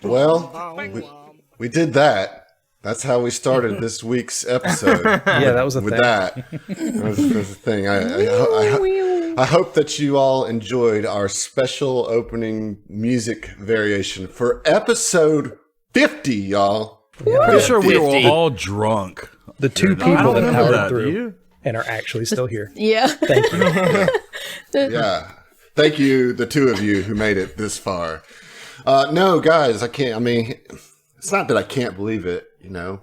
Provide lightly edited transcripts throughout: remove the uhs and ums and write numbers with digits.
Well, we did that. That's how we started this week's episode. Yeah, that was a with thing. That was the thing. I hope that you all enjoyed our special opening music variation for episode 50, y'all. Pretty sure we were 50. all drunk. The two I people don't that remember powered that, through do you? and are actually still here. Yeah. Thank you. Yeah. Thank you, the two of you who made it this far. No, guys, I can't. I mean, it's not that I can't believe it, you know.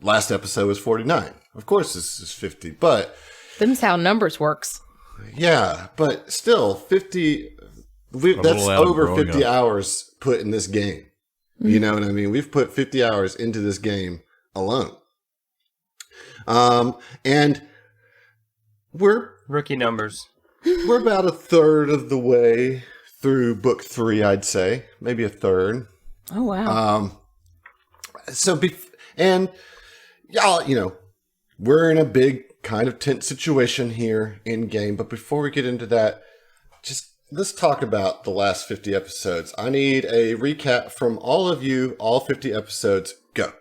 Last episode was 49. Of course, this is 50, but Them's how numbers works. yeah, but still, 50. That's little out of over growing 50 up. hours put in this game. You know what I mean? We've put 50 hours into this game alone. And we're Rookie numbers. about a third of the way through book 3, I'd say. Maybe a third. Oh, wow. And y'all, you know, we're in a big kind of tense situation here in game. But before we get into that, just let's talk about the last 50 episodes. I need a recap from all of you, all 50 episodes. Go.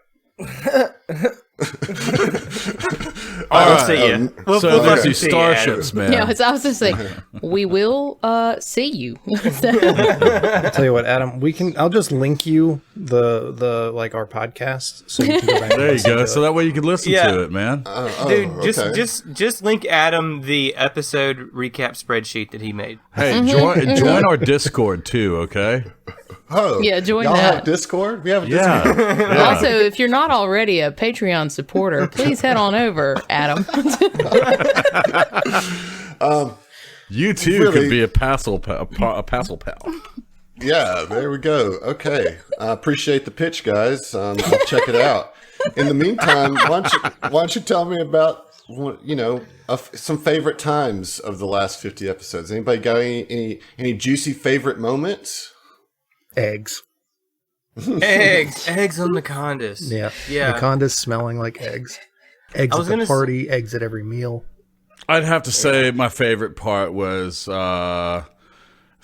I'll see you. So there's these starships, man. Yeah, I was just saying, we will see you. I'll tell you what, Adam, I'll just link you the like our podcast so you can go back and There you listen go. to So it. that way you can listen Yeah. to it, man. Dude, okay. just link Adam the episode recap spreadsheet that he made. Hey, join our Discord too, okay? Oh, Yeah, join y'all that. have Discord? We have a Discord. Yeah. Also, if you're not already a Patreon supporter, please head on over, Adam. You too Really? could be a passel pal. Yeah, there we go. Okay. I appreciate the pitch, guys. I'll check it out. In the meantime, why don't you tell me about, you know, some favorite times of the last 50 episodes? Anybody got any juicy favorite moments? Eggs. Eggs on the Condis. Yeah. Wakanda's smelling like eggs. Eggs I at was the gonna party, eggs at every meal. I'd have to say my favorite part was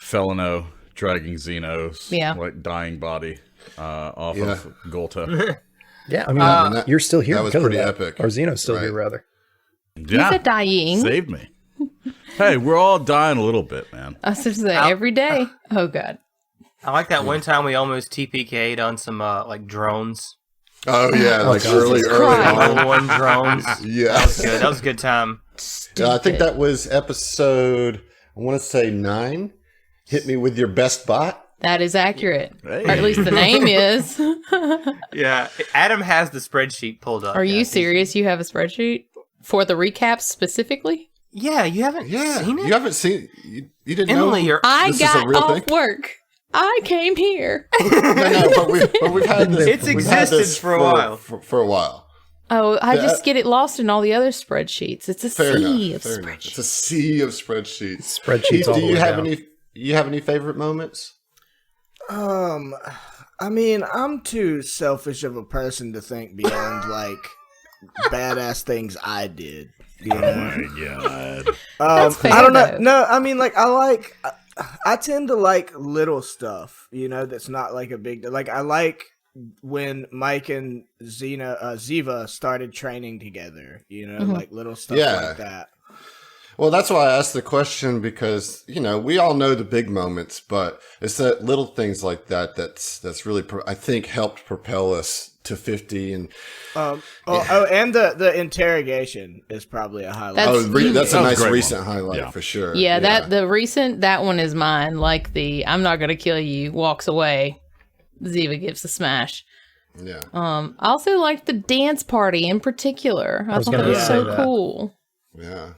Felino dragging Xeno's like dying body off of Golta. Yeah, I mean, you're still here that was because pretty of that. epic. Or Xeno's still Right. here, rather. Yeah, He's a dying. saved me. Hey, we're all dying a little bit, man. I was just saying, every day. Oh, God. I like that one time we almost TPK'd on some like drones. Oh, yeah, like God. early Christ. on. One drones. Yeah. Good. That was a good time. Yeah, I think that was episode, I want to say 9. Hit me with your best bot. That is accurate. Hey. Or at least the name is. Yeah, Adam has the spreadsheet pulled up. Are you Yeah. serious? You have a spreadsheet for the recaps specifically? Yeah, you haven't Yeah. seen it? You haven't seen you didn't Emily, know. you're I This is a got real off thing? work. I came here. No, but we've had this. It's we've had existed this for a while. For a while. Oh, I Yeah. just get it lost in all the other spreadsheets. It's a Fair sea enough. of Fair enough. spreadsheets. It's a sea of spreadsheets. Spreadsheets Keith, all do the you way have down. any? You have any favorite moments? I mean, I'm too selfish of a person to think beyond like badass things I did. You know? My God. That's fair, I don't know. though. No, I mean, like I tend to like little stuff. You know, that's not like a big. Like I like when Mike and Ziva started training together, like little stuff like that. Well, that's why I asked the question, because, we all know the big moments, but it's that little things like that that's really, I think, helped propel us to 50. And and the interrogation is probably a highlight. That's a nice recent highlight for sure. Yeah, that one is mine. Like I'm not going to kill you, walks away. Ziva gives the smash. Yeah. I also liked the dance party in particular. I thought that was so cool. Yeah.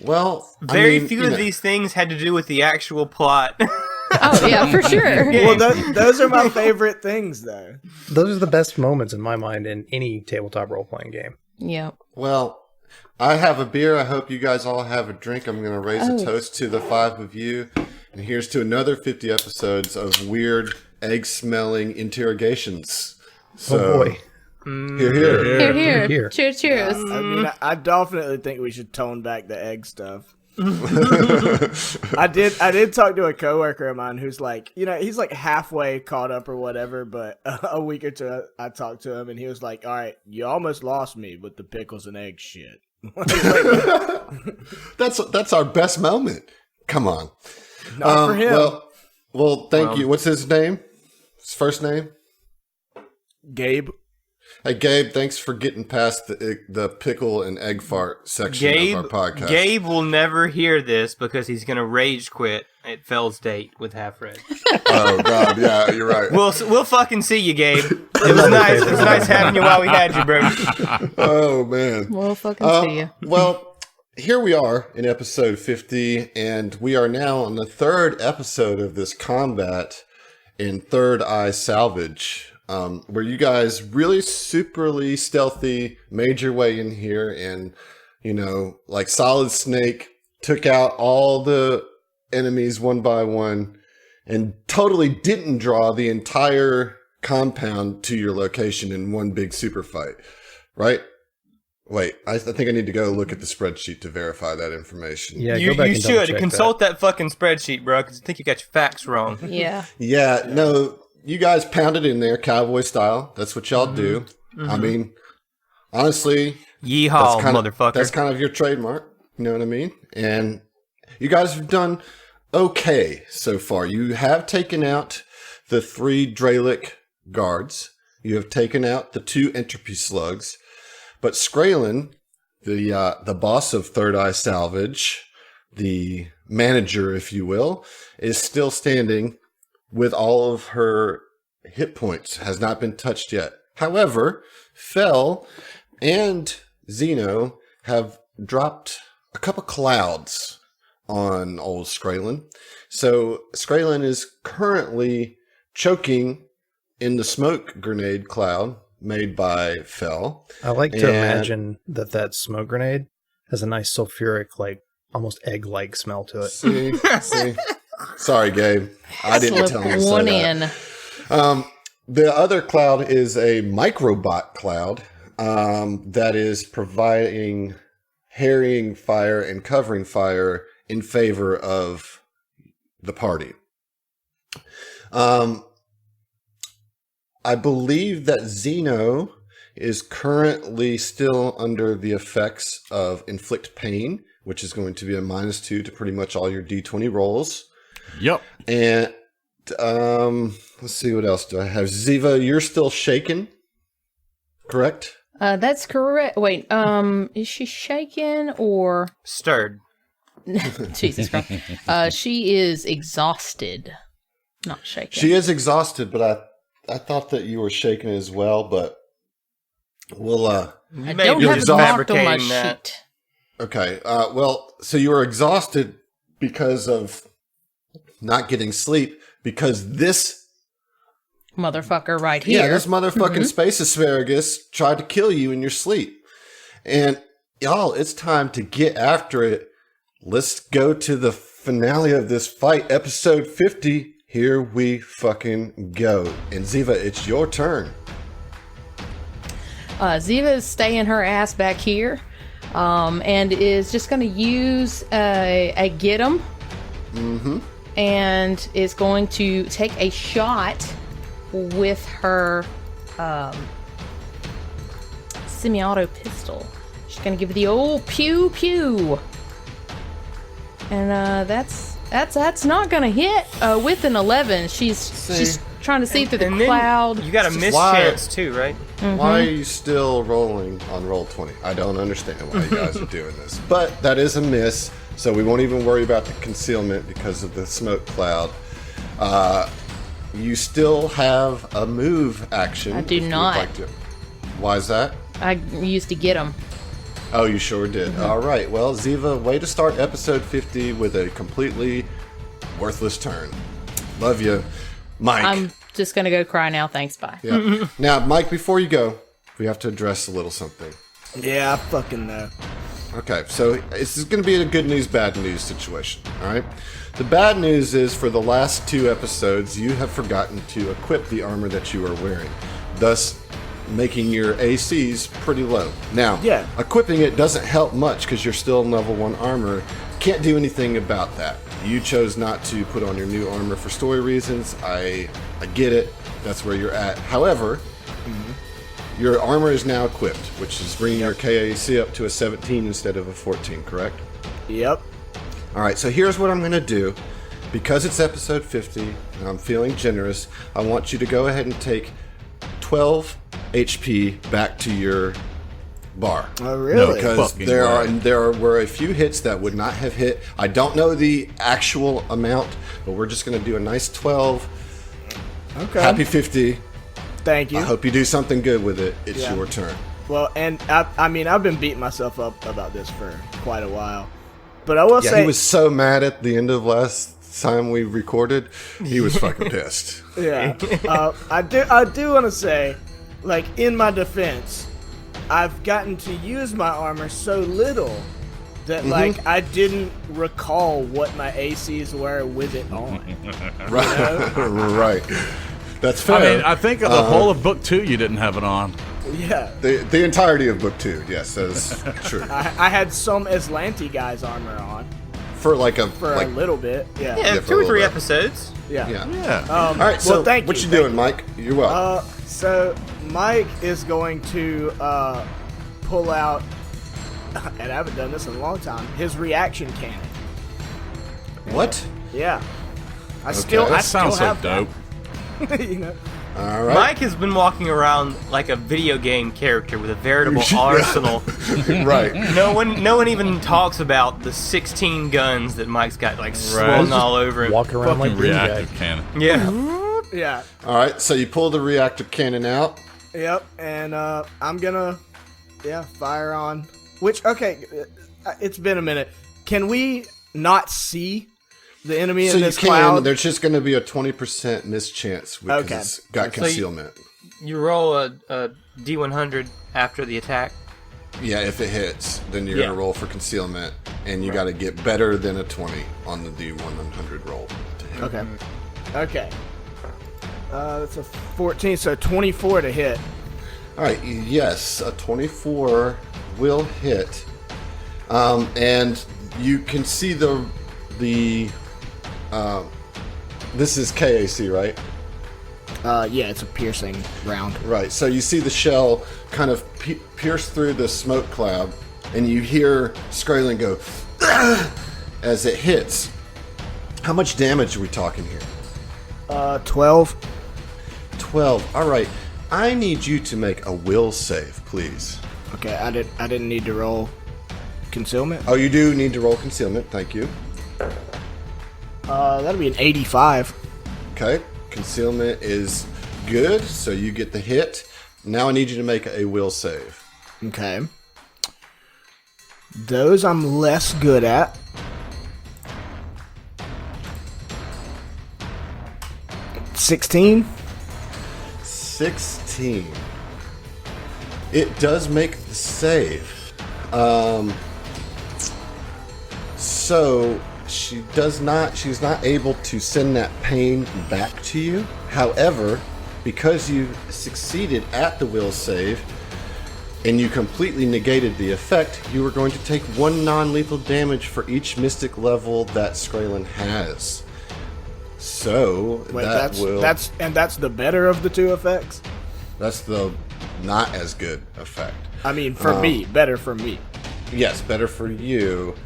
Well, very few of these things had to do with the actual plot. Oh, yeah, for sure. Well, those are my favorite things, though. Those are the best moments in my mind in any tabletop role-playing game. Yeah. Well, I have a beer. I hope you guys all have a drink. I'm going to raise a toast to the 5 of you. And here's to another 50 episodes of weird, egg-smelling interrogations. So, oh, boy. Hear, hear. Hear, hear. Cheers, cheers. I definitely think we should tone back the egg stuff. I did talk to a coworker of mine who's like, he's like halfway caught up or whatever, but a week or two I talked to him and he was like, all right, you almost lost me with the pickles and egg shit. That's our best moment. Come on. Not for him. Well, thank you. What's his name? His first name? Gabe. Hey, Gabe, thanks for getting past the pickle and egg fart section of our podcast. Gabe will never hear this because he's going to rage quit at Fell's date with Half Red. Oh, God, yeah, you're right. We'll fucking see you, Gabe. It was nice. It was nice having you while we had you, bro. Oh, man. We'll fucking see you. Well, here we are in episode 50, and we are now on the 3rd episode of this combat in Third Eye Salvage. Where you guys really superly stealthy made your way in here and, like Solid Snake, took out all the enemies one by one and totally didn't draw the entire compound to your location in one big super fight, right? Wait, I think I need to go look at the spreadsheet to verify that information. Yeah, you should consult that fucking spreadsheet, bro, because I think you got your facts wrong. Yeah. Yeah, no. You guys pounded in there, cowboy style. That's what y'all do. Mm-hmm. I mean, honestly, yeehaw, motherfucker. That's kind of your trademark. You know what I mean? And you guys have done okay so far. You have taken out the 3 Dralic guards. You have taken out the 2 entropy slugs. But Skralen, the boss of Third Eye Salvage, the manager, if you will, is still standing with all of her hit points, has not been touched yet. However, Fell and Zeno have dropped a couple clouds on old Skralen. So Skralen is currently choking in the smoke grenade cloud made by Fell. I like to imagine that smoke grenade has a nice sulfuric, like almost egg-like smell to it. See? Sorry, Gabe. I didn't tell him to say that. The other cloud is a microbot cloud that is providing harrying fire and covering fire in favor of the party. I believe that Zeno is currently still under the effects of inflict pain, which is going to be a -2 to pretty much all your D20 rolls. Yep. And let's see, what else do I have? Ziva, you're still shaken, correct? That's correct. Wait, is she shaken or stirred? Jesus Christ. She is exhausted, not shaken. She is exhausted, but I thought that you were shaken as well, but we'll I don't have it marked on my sheet. Okay. Well, so you were exhausted because of not getting sleep, because this motherfucker right here. Yeah, this motherfucking space asparagus tried to kill you in your sleep. And y'all, it's time to get after it. Let's go to the finale of this fight, episode 50. Here we fucking go. And Ziva, it's your turn. Ziva is staying her ass back here, and is just going to use a get 'em. Mm-hmm. And is going to take a shot with her semi-auto pistol. She's gonna give it the old pew pew, and that's not gonna hit with an 11. She's trying to see through the cloud. You got a miss chance too, right? Mm-hmm. Why are you still rolling on roll 20? I don't understand why you guys are doing this, but that is a miss. So we won't even worry about the concealment because of the smoke cloud. You still have a move action. I do if you would not. like to. Why is that? I used to get them. Oh, you sure did. All right. Well, Ziva, way to start episode 50 with a completely worthless turn. Love you. Mike. I'm just gonna go cry now. Thanks, bye. Yeah. Now, Mike, before you go, we have to address a little something. Yeah, I fucking know. Okay, so this is going to be a good news, bad news situation, all right? The bad news is for the last 2 episodes, you have forgotten to equip the armor that you are wearing, thus making your ACs pretty low. Now, equipping it doesn't help much because you're still in level 1 armor. Can't do anything about that. You chose not to put on your new armor for story reasons. I get it. That's where you're at. However, your armor is now equipped, which is bringing your KAC up to a 17 instead of a 14, correct? Yep. All right, so here's what I'm going to do. Because it's episode 50, and I'm feeling generous, I want you to go ahead and take 12 HP back to your bar. Oh, really? Because there were a few hits that would not have hit. I don't know the actual amount, but we're just going to do a nice 12. Okay. Happy 50. Thank you. I hope you do something good with it. It's your turn. Well, and I mean, I've been beating myself up about this for quite a while. But I will say... he was so mad at the end of last time we recorded. He was fucking pissed. Yeah. I do want to say, like, in my defense, I've gotten to use my armor so little that, like, I didn't recall what my ACs were with it on. Right. Right. That's fair. I mean, I think the whole of book 2 you didn't have it on. Yeah. The entirety of book 2, yes, that is true. I had some Aslanti guy's armor on. For a little bit, yeah. Yeah, 2 or 3 episodes. Yeah. All right, so thank what you. you doing, Mike? You're welcome. So Mike is going to pull out, and I haven't done this in a long time, his reaction cannon. What? Yeah. I That sounds so have dope. that. You know. All right. Mike has been walking around like a video game character with a veritable arsenal. Right. No one even talks about the 16 guns that Mike's got like swung all over him. Walking around like Fucking reactive cannon. Yeah. Yeah. All right, so you pull the reactor cannon out. Yep. And I'm gonna, fire on. Which, okay, it's been a minute. Can we not see the enemy in this cloud? There's just going to be a 20% mischance because it's got concealment. You roll a D100 after the attack. Yeah, if it hits, then you're going to roll for concealment, and you got to get better than a 20 on the D100 roll to hit. Okay. That's a 14, so 24 to hit. All right, yes, a 24 will hit, and you can see the this is KAC, right? Yeah, it's a piercing round. Right, so you see the shell kind of pierce through the smoke cloud, and you hear Skrulling go as it hits. How much damage are we talking here? 12. 12. All right, I need you to make a will save, please. Okay, I didn't need to roll concealment. Oh, you do need to roll concealment. Thank you. That'll be an 85. Okay, concealment is good, so you get the hit. Now I need you to make a will save. Okay. Those I'm less good at. 16. 16. It does make the save. So she's not able to send that pain back to you. However, because you succeeded at the will save and you completely negated the effect, you are going to take 1 non-lethal damage for each mystic level that Skrulling has. So Wait, that's the better of the two effects. That's the not as good effect. I mean, for me, better for me. Yes, better for you.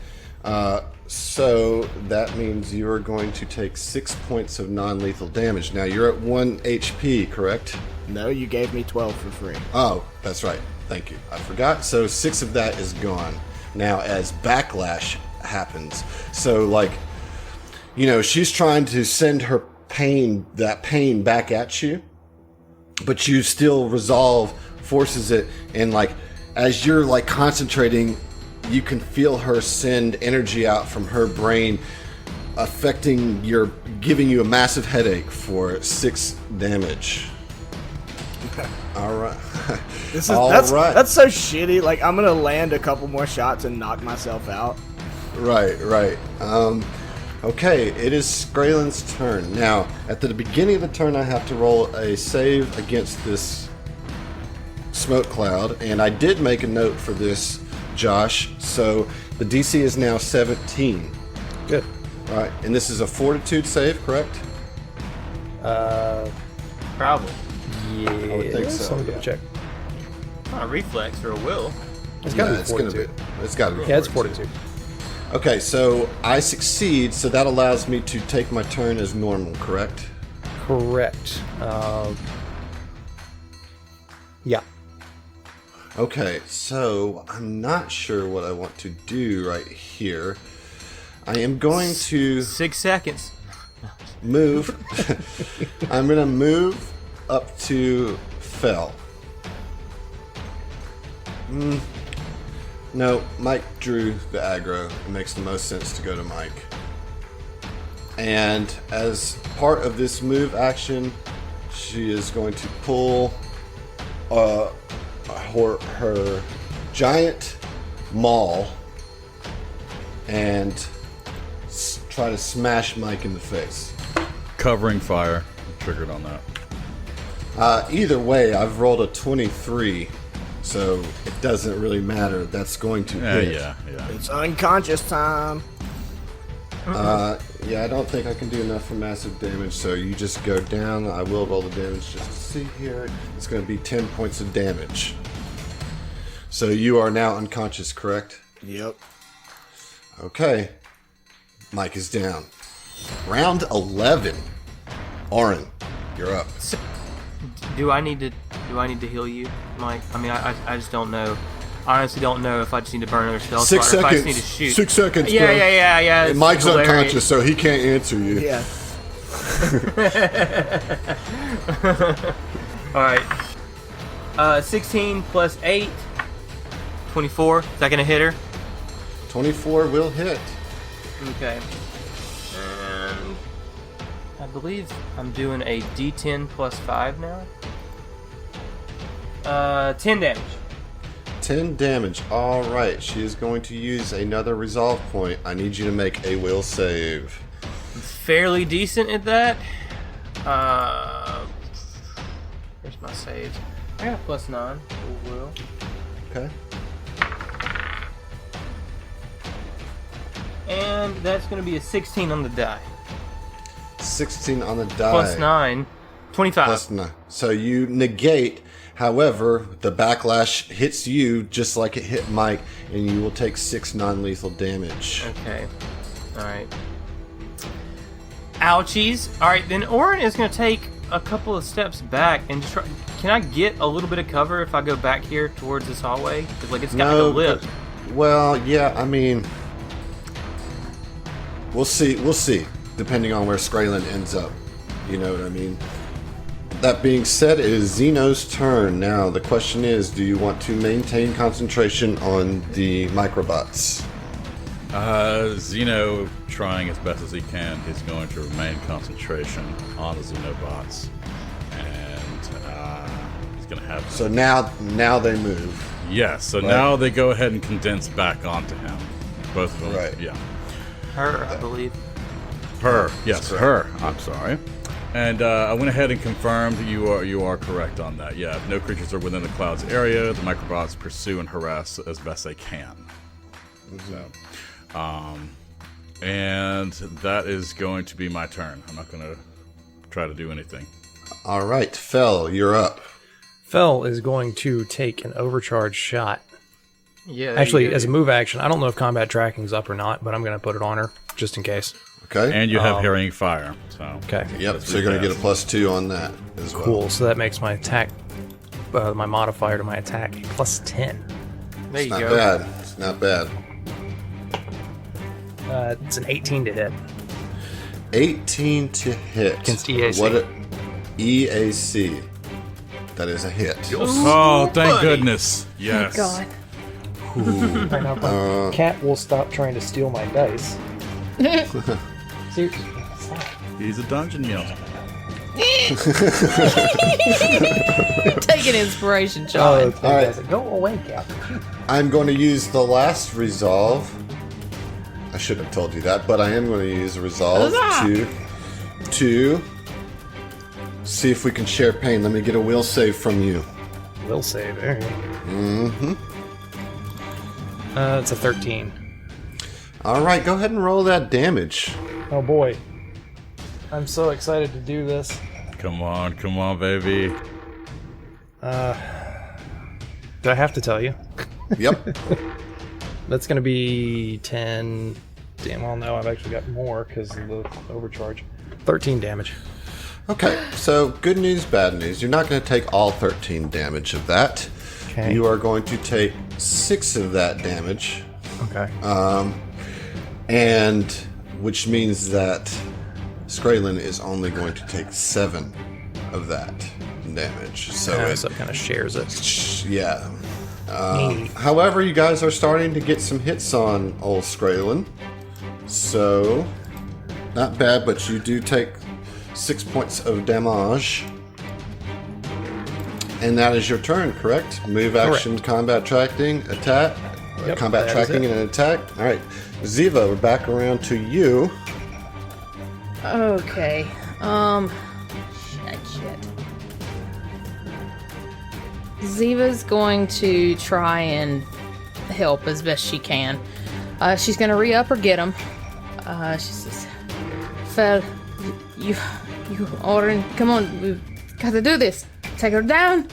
So that means you are going to take 6 points of non-lethal damage. Now you're at 1 HP, correct? No, you gave me 12 for free. Oh, that's right. Thank you. I forgot. So 6 of that is gone. Now as backlash happens, so like, you know, she's trying to send her pain back at you, but you still resolve forces it, and like as you're like concentrating, you can feel her send energy out from her brain, giving you a massive headache for 6 damage. All right. That's so shitty. Like, I'm gonna land a couple more shots and knock myself out. Right. Okay, it is Skraelin's turn. Now, at the beginning of the turn, I have to roll a save against this smoke cloud, and I did make a note for this, Josh. So the DC is now 17. Good. All right, and this is a fortitude save, correct? Probably. Yeah, I would think so. Let me double check. A reflex or a will. It's got to be It's gonna fortitude. It's got to be. Yeah, it's fortitude. Okay, so I succeed, so that allows me to take my turn as normal, correct? Correct. Yeah. Okay, so I'm not sure what I want to do right here. I am going to 6 seconds. move. I'm going to move up to Fell. No, Mike drew the aggro. It makes the most sense to go to Mike. And as part of this move action, she is going to pull her giant maul and try to smash Mike in the face. Covering fire. Triggered on that. Either way, I've rolled a 23, so it doesn't really matter. That's going to hit. Yeah. It's unconscious time. Yeah, I don't think I can do enough for massive damage, so you just go down. I will roll the damage just to see here. It's going to be 10 points of damage. So you are now unconscious, correct? Yep. Okay. Mike is down. Round 11. Oren, you're up. Do I need to heal you, Mike? I mean, I just don't know. I honestly don't know if I just need to burn another spell slot 6 or if I seconds. just need to shoot. 6 seconds, Yeah, bro. yeah. And It's Mike's hilarious. unconscious, so he can't answer you. Yeah. All right. 16 plus 8, 24. Is that gonna hit her? 24 will hit. Okay. And I believe I'm doing a D10 plus 5 now. 10 damage. 10 damage. All right. She is going to use another resolve point. I need you to make a will save. Fairly decent at that. Where's my saves? I got a plus 9. Will. Okay. And that's going to be a 16 on the die. 16 on the die. Plus 9. 25. Plus 9. So you negate. However, the backlash hits you just like it hit Mike, and you will take 6 non-lethal damage. Okay. Alright. Ouchies. Alright, then Oren is going to take a couple of steps back and just try. Can I get a little bit of cover if I go back here towards this hallway? Because, like, it's got like a lip. Well, yeah, I mean, we'll see, depending on where Skraelin ends up. You know what I mean? That being said, it is Zeno's turn. Now, the question is, do you want to maintain concentration on the microbots? Zeno, trying as best as he can, is going to remain concentration on the Xenobots. And he's going to have... So now they move. Yes, so Right. now they go ahead and condense back onto him. Both of them. Right. Yeah. Her, I believe. Her. Yes, That's her. I'm sorry. And I went ahead and confirmed you are correct on that. Yeah, if no creatures are within the cloud's area, the microbots pursue and harass as best they can. So, And that is going to be my turn. I'm not going to try to do anything. All right, Fel, you're up. Fel is going to take an overcharge shot. Yeah. Actually, as a move action, I don't know if combat tracking's up or not, but I'm going to put it on her just in case. Okay. And you have Harrying Fire. So Okay. Yep, so you're going to get a +2 on that as well. Cool. So that makes my attack, my modifier to my attack, +10. There you Not go. bad. It's not bad. It's an 18 to hit. 18 to hit. Against EAC. EAC. That is a hit. Oh, thank goodness. Yes. God. Cat will stop trying to steal my dice. Seriously. He's a dungeon yell. Take an inspiration shot. Oh, fantastic. Go away, Cat. I'm going to use the last resolve. I should have told you that, but I am going to use a resolve to see if we can share pain. Let me get a will save from you. Will save. All right. Mm-hmm. It's a 13. All right, go ahead and roll that damage. Oh boy. I'm so excited to do this. Come on, baby. Do I have to tell you? Yep. That's going to be 10. Damn, well, no, I've actually got more because of the overcharge. 13 damage. Okay, so good news, bad news. You're not going to take all 13 damage of that. Okay. You are going to take 6 of that damage, Okay. and which means that Skraylin is only going to take 7 of that damage. So So it kind of shares it. yeah. However, you guys are starting to get some hits on old Skraylin. So, not bad, but you do take 6 points of damage. And that is your turn, correct? Move, action, combat tracking, attack. Yep, combat that is tracking it. and an attack. All right. Ziva, we're back around to you. Okay. Shit. Ziva's going to try and help as best she can. She's going to re-up or get him. She says, Fel, you, Orin, come on, we've got to do this. Take her down.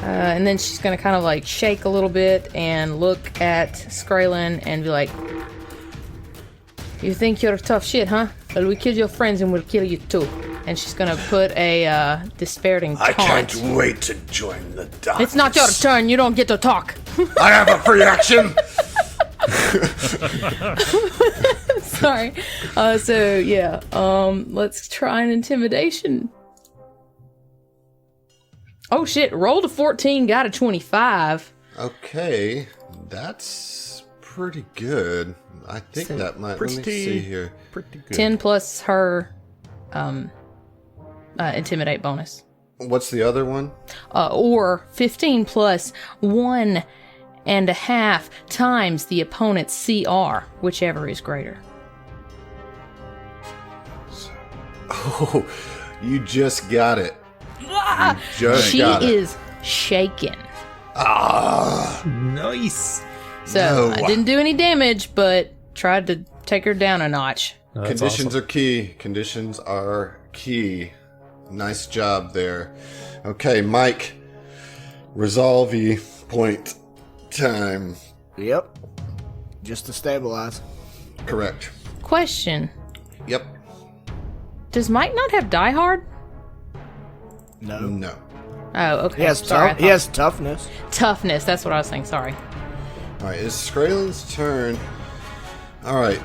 And then she's going to kind of like shake a little bit and look at Skraylin and be like, you think you're tough shit, huh? Well, we killed your friends and we'll kill you too. And she's going to put a disparaging taunt. I can't wait to join the dots. It's not your turn. You don't get to talk. I have a free action. Sorry. So yeah. Let's try an intimidation. Oh shit! Rolled a 14, got a 25. Okay, that's pretty good. I think So that might. Let me see here. Pretty good. 10 plus her intimidate bonus. What's the other one? Or 15 plus 1.5 times the opponent's CR, whichever is greater. Oh, you just got it. You just She got it. is shaken. Nice. So No. I didn't do any damage, but tried to take her down a notch. Oh, that's Conditions awesome. are key. Conditions are key. Nice job there. Okay, Mike. Resolve point time. Yep. Just to stabilize. Correct. Question. Yep. Does Mike not have Die Hard? No. No. Oh, okay. He has Sorry, I he has toughness. toughness. That's what I was saying. Sorry. All right, it's Skraylin's turn. All right.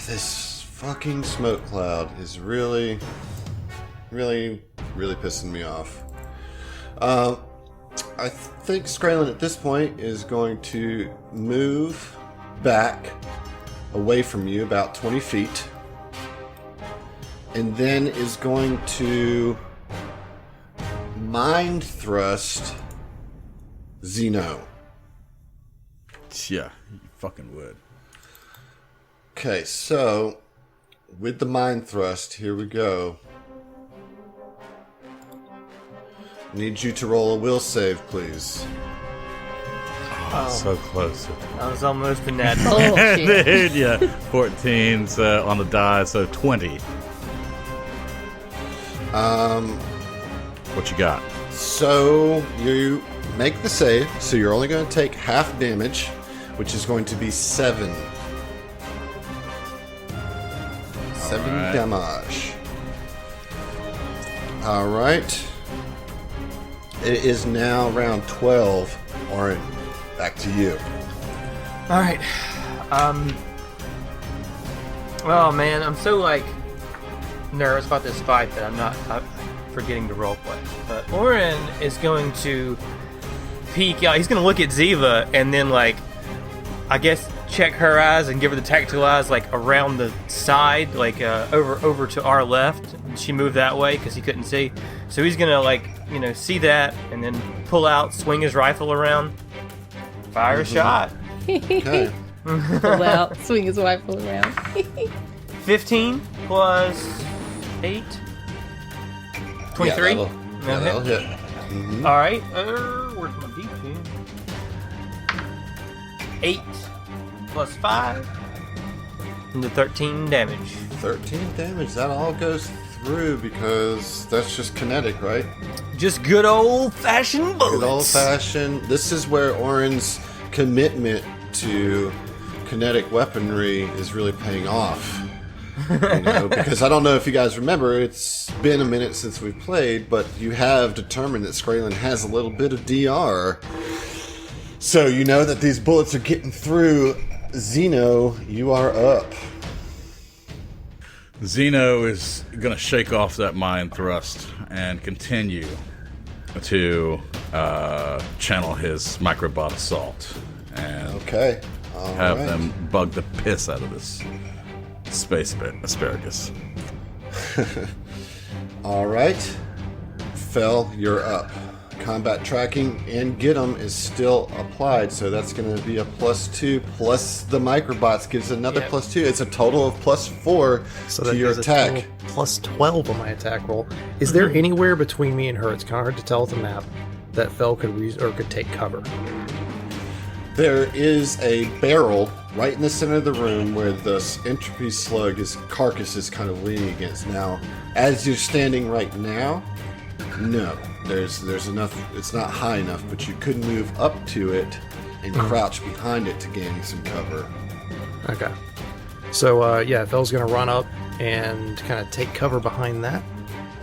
This fucking smoke cloud is really pissing me off. I think Skraylin at this point is going to move back away from you about 20 feet. And then is going to mind thrust Zeno. Yeah, you fucking would. Okay, so with the mind thrust, here we go. Need you to roll a will save, please. So close. I was almost a nat. Bullshit. Dude, yeah. 14 on the die, so 20. What you got? So you make the save, so you're only going to take half damage, which is going to be 7. 7 right. damage. Alright. It is now round 12. Orin, back to you. All right. Oh man, I'm so nervous about this fight that I'm forgetting to roleplay. But Orin is going to peek out. He's going to look at Ziva and then I guess check her eyes and give her the tactical eyes around the side, over to our left. She moved that way because he couldn't see. So he's going to see that and then pull out, swing his rifle around, fire a shot. Okay. Pull out, swing his rifle around. 15 plus 8. 23. Yeah, that'll hit. Mhm. All right. Where's my D10? 8 plus 5. Into 13 damage. 13 damage. That all goes through because that's just kinetic, right? Just good old-fashioned bullets. Good old-fashioned. This is where Orin's commitment to kinetic weaponry is really paying off. Because I don't know if you guys remember, it's been a minute since we've played, but you have determined that Skraylen has a little bit of DR. So you know that these bullets are getting through. Zeno, you are up. Zeno is going to shake off that mind thrust and continue to channel his microbot assault and Okay. All have right. them bug the piss out of this space asparagus. All right. Fell, you're up. Combat tracking and get 'em is still applied, so that's going to be a +2 plus the microbots gives another Yep. +2. It's a total of +4 So to that your gives a attack. total plus 12 on my attack roll. Is there anywhere between me and her? It's kind of hard to tell with the map that Fell could take cover. There is a barrel right in the center of the room where the entropy slug carcass is kind of leaning against. Now, as you're standing right now, no, there's enough. It's not high enough, but you could move up to it and crouch behind it to gain some cover. Okay. So, Fell's going to run up and kind of take cover behind that,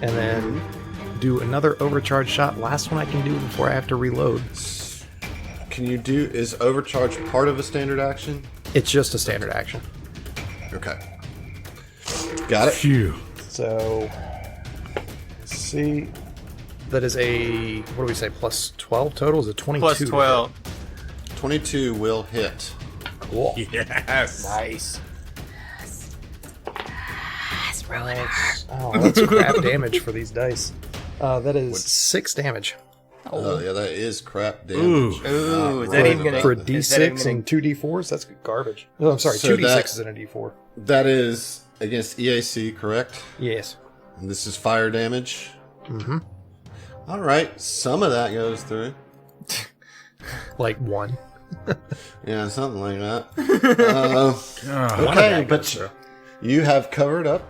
and then do another overcharge shot. Last one I can do before I have to reload. Is overcharge part of a standard action? It's just a standard action. Okay. Got it. Phew. So, let's see. That is a, what do we say, plus 12 total? Is it 22? Plus 12. 22 will hit. Cool. Yes. Nice. That's really hard. Oh, that's crap damage for these dice. That is 6 damage. Oh, yeah, that is crap damage. Ooh, is Not that even worried gonna- about For a it. Is that even D6 gonna- and 2 D4s? That's garbage. Oh, I'm sorry, So 2 D6s and a D4. That is against EAC, correct? Yes. And this is fire damage? Mm-hmm. All right, some of that goes through. Like 1. Yeah, something like that. Okay, but you have covered up.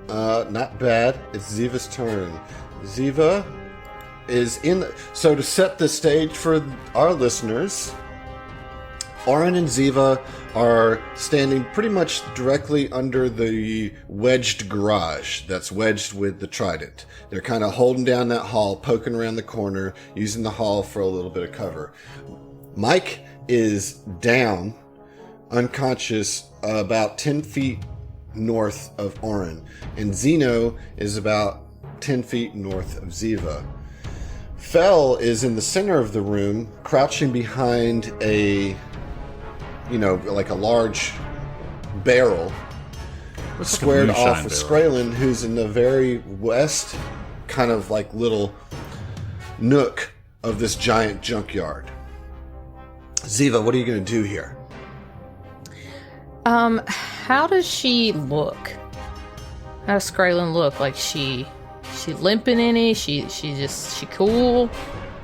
Not bad. It's Ziva's turn. Ziva is in the... So to set the stage for our listeners, Orin and Ziva are standing pretty much directly under the wedged garage that's wedged with the trident. They're kind of holding down that hall, poking around the corner, using the hall for a little bit of cover. Mike is down, unconscious, about 10 feet north of Orin, and Zeno is about 10 feet north of Ziva. Fell is in the center of the room, crouching behind a, like a large barrel, squared moonshine off with barrel. Skraylen, who's in the very west, kind of like little nook of this giant junkyard. Ziva, what are you going to do here? How does she look? How does Skraylen look? Like she limping any? She cool?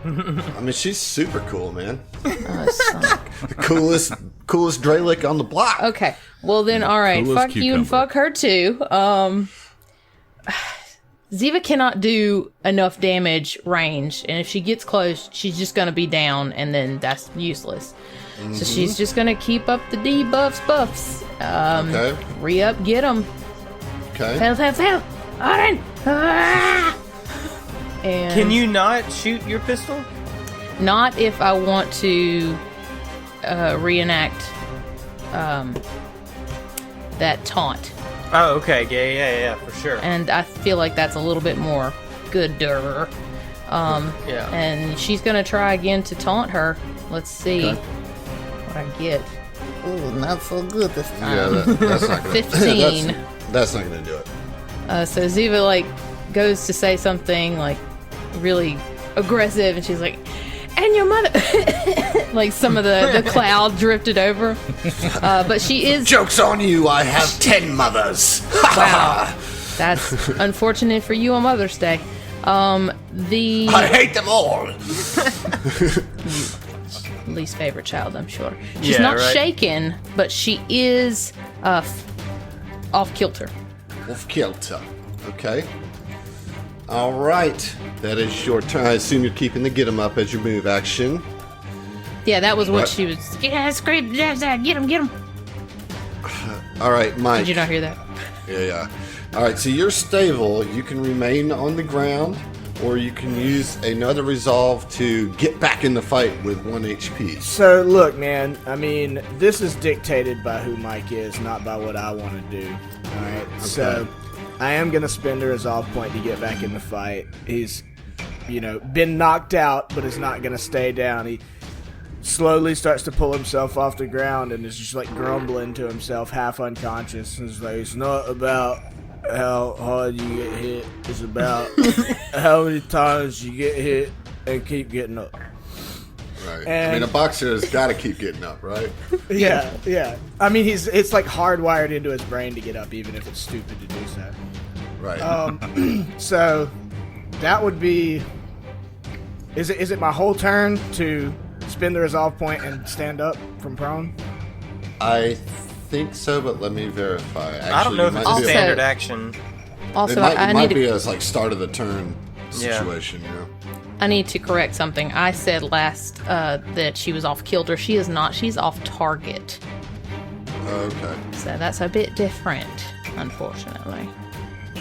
I mean, she's super cool, man. Oh, son. The coolest Dralic on the block. Okay. Well then, all right. Coolest Fuck you and cucumber. fuck her too. Ziva cannot do enough damage range, and if she gets close, she's just gonna be down, and then that's useless. So she's just gonna keep up the buffs. Okay. Re-up, get him. Okay. Fail. Alright. Ah! And Can you not shoot your pistol? not if I want to reenact that taunt. Oh, okay. Yeah, for sure. And I feel like that's a little bit more gooder. Yeah. And she's gonna try again to taunt her. Let's see what I get. Ooh, not so good this Yeah, time. that's not gonna 15. That's not gonna do it. So Ziva like goes to say something like really aggressive, and she's like, "And your mother," like some of the cloud drifted over. But she is. Joke's on you! I have 10 mothers. Wow, that's unfortunate for you on Mother's Day. The I hate them all. least favorite child, I'm sure. She's Yeah, not right. shaken, but she is off kilter. Wolf kilter. Okay. All right. That is your turn. I assume you're keeping the get 'em up as your move action. Yeah, that was what Right. she was. Yeah, scream, get him. All right, Mike. Did you not hear that? Yeah. All right, so you're stable. You can remain on the ground, or you can use another resolve to get back in the fight with 1 HP. So look, man. I mean, this is dictated by who Mike is, not by what I want to do. All right. So I am gonna spend a resolve point to get back in the fight. He's, been knocked out, but is not gonna stay down. He slowly starts to pull himself off the ground and is just like grumbling to himself, half unconscious. And it's like, it's not about how hard you get hit. It's about how many times you get hit and keep getting up. Right. And- I mean, a boxer has got to keep getting up, right? Yeah. I mean, it's like hardwired into his brain to get up, even if it's stupid to do so. Right. So that would be. Is it my whole turn to spend the resolve point and stand up from prone? I think so, but let me verify. Actually, I don't know if it it's a might be standard action. Also, It I might need be to. a like start of the turn Yeah. situation. I need to correct something. I said last that she was off kilter. She is not. She's off target. Okay. So that's a bit different, unfortunately.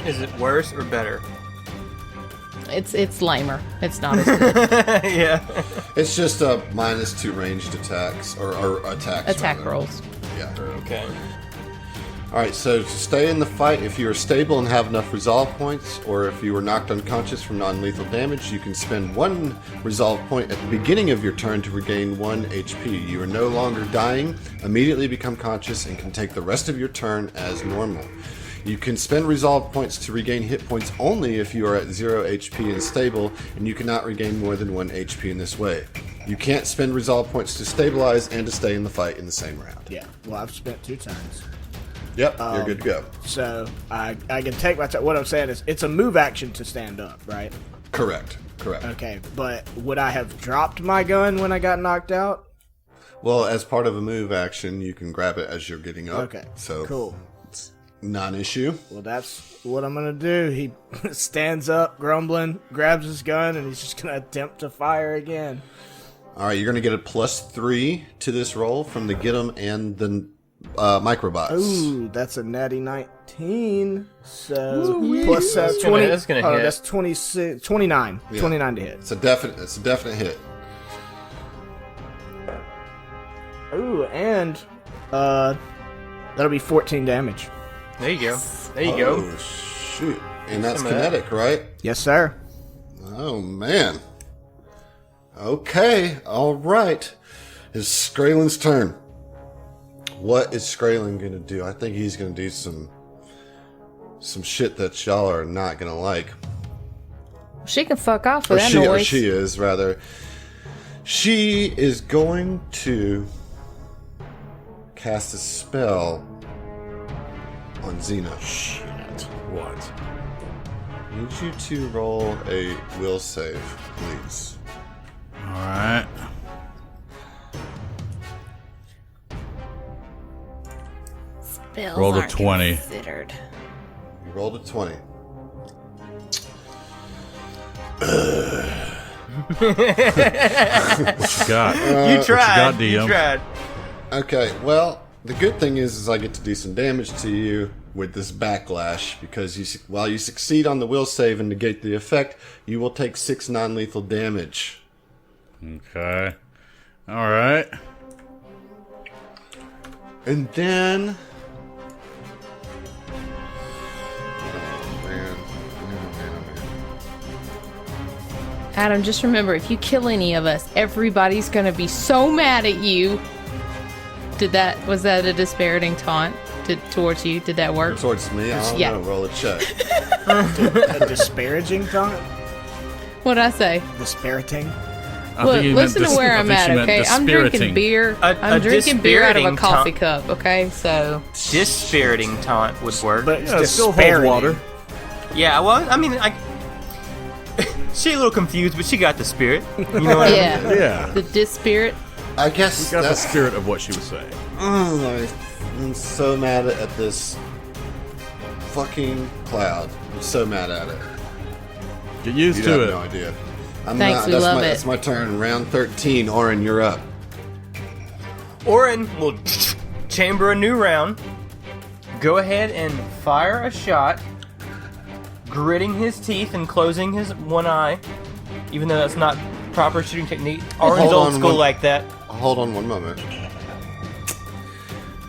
Is it worse or better? It's lamer. It's not as good. Yeah. It's just a -2 ranged attacks or attacks. Attack rather. rolls. Yeah. Okay. All right. So to stay in the fight, if you are stable and have enough resolve points, or if you were knocked unconscious from non-lethal damage, you can spend 1 resolve point at the beginning of your turn to regain 1 HP. You are no longer dying. Immediately become conscious and can take the rest of your turn as normal. You can spend resolve points to regain hit points only if you are at 0 HP and stable, and you cannot regain more than 1 HP in this way. You can't spend resolve points to stabilize and to stay in the fight in the same round. Yeah. Well, I've spent 2 turns. Yep, you're good to go. So I can take my time. What I'm saying is, it's a move action to stand up, right? Correct. Okay, but would I have dropped my gun when I got knocked out? Well, as part of a move action, you can grab it as you're getting up. Okay, So cool. non-issue. Well, that's what I'm gonna do. He stands up, grumbling, grabs his gun, and he's just gonna attempt to fire again. All right, you're going to get a +3 to this roll from the get 'em and the microbots. Ooh, that's a natty 19. So Ooh-wee. plus That's 20. that's gonna hit. That's 26, 29. Yeah. 29 to hit. It's a definite hit. Ooh, and that'll be 14 damage. There you go. There you go. Oh, shoot. And that's Some of that. kinetic, right? Yes, sir. Oh, man. Okay, all right. It's Skraelin's turn. What is Skraelin going to do? I think he's going to do some shit that y'all are not going to like. She can fuck off Or with that noise. she is, rather. She is going to cast a spell on Xena. Shit. What? I need you to roll a will save, please. right. Spells Rolled a aren't 20. considered. You rolled a 20. What you got? You tried. DM? You tried. Okay, well, the good thing is I get to do some damage to you with this backlash, because while you succeed on the will save and negate the effect, you will take 6 non-lethal damage. Okay. All right. And then... Oh, man. Adam, just remember, if you kill any of us, everybody's gonna be so mad at you. Was that a disparaging taunt towards you? Did that work? Towards me? I don't Yeah. know. Roll a check. A disparaging taunt? What'd I say? Disparaging? I Look, think you meant listen to where I I'm think at, she meant okay? I'm drinking dispiriting. beer. A I'm drinking beer out of a dispiriting coffee taunt. cup, okay? So, Dispiriting taunt would work. But it's Yeah, it still holds disparaging. water. Yeah, well, I mean, she a little confused, but she got the spirit. You know what I mean? yeah. Yeah. The dispirit. I guess Got the that's... spirit of what she was saying. I'm so mad at this fucking cloud. I'm so mad at it. Get used You to have it. no idea. Thanks, we love it. That's my turn. Round 13. Orin, you're up. Orin will chamber a new round. Go ahead and fire a shot, gritting his teeth and closing his one eye, even though that's not proper shooting technique. Orin's Hold old on school one- like that. Hold on one moment.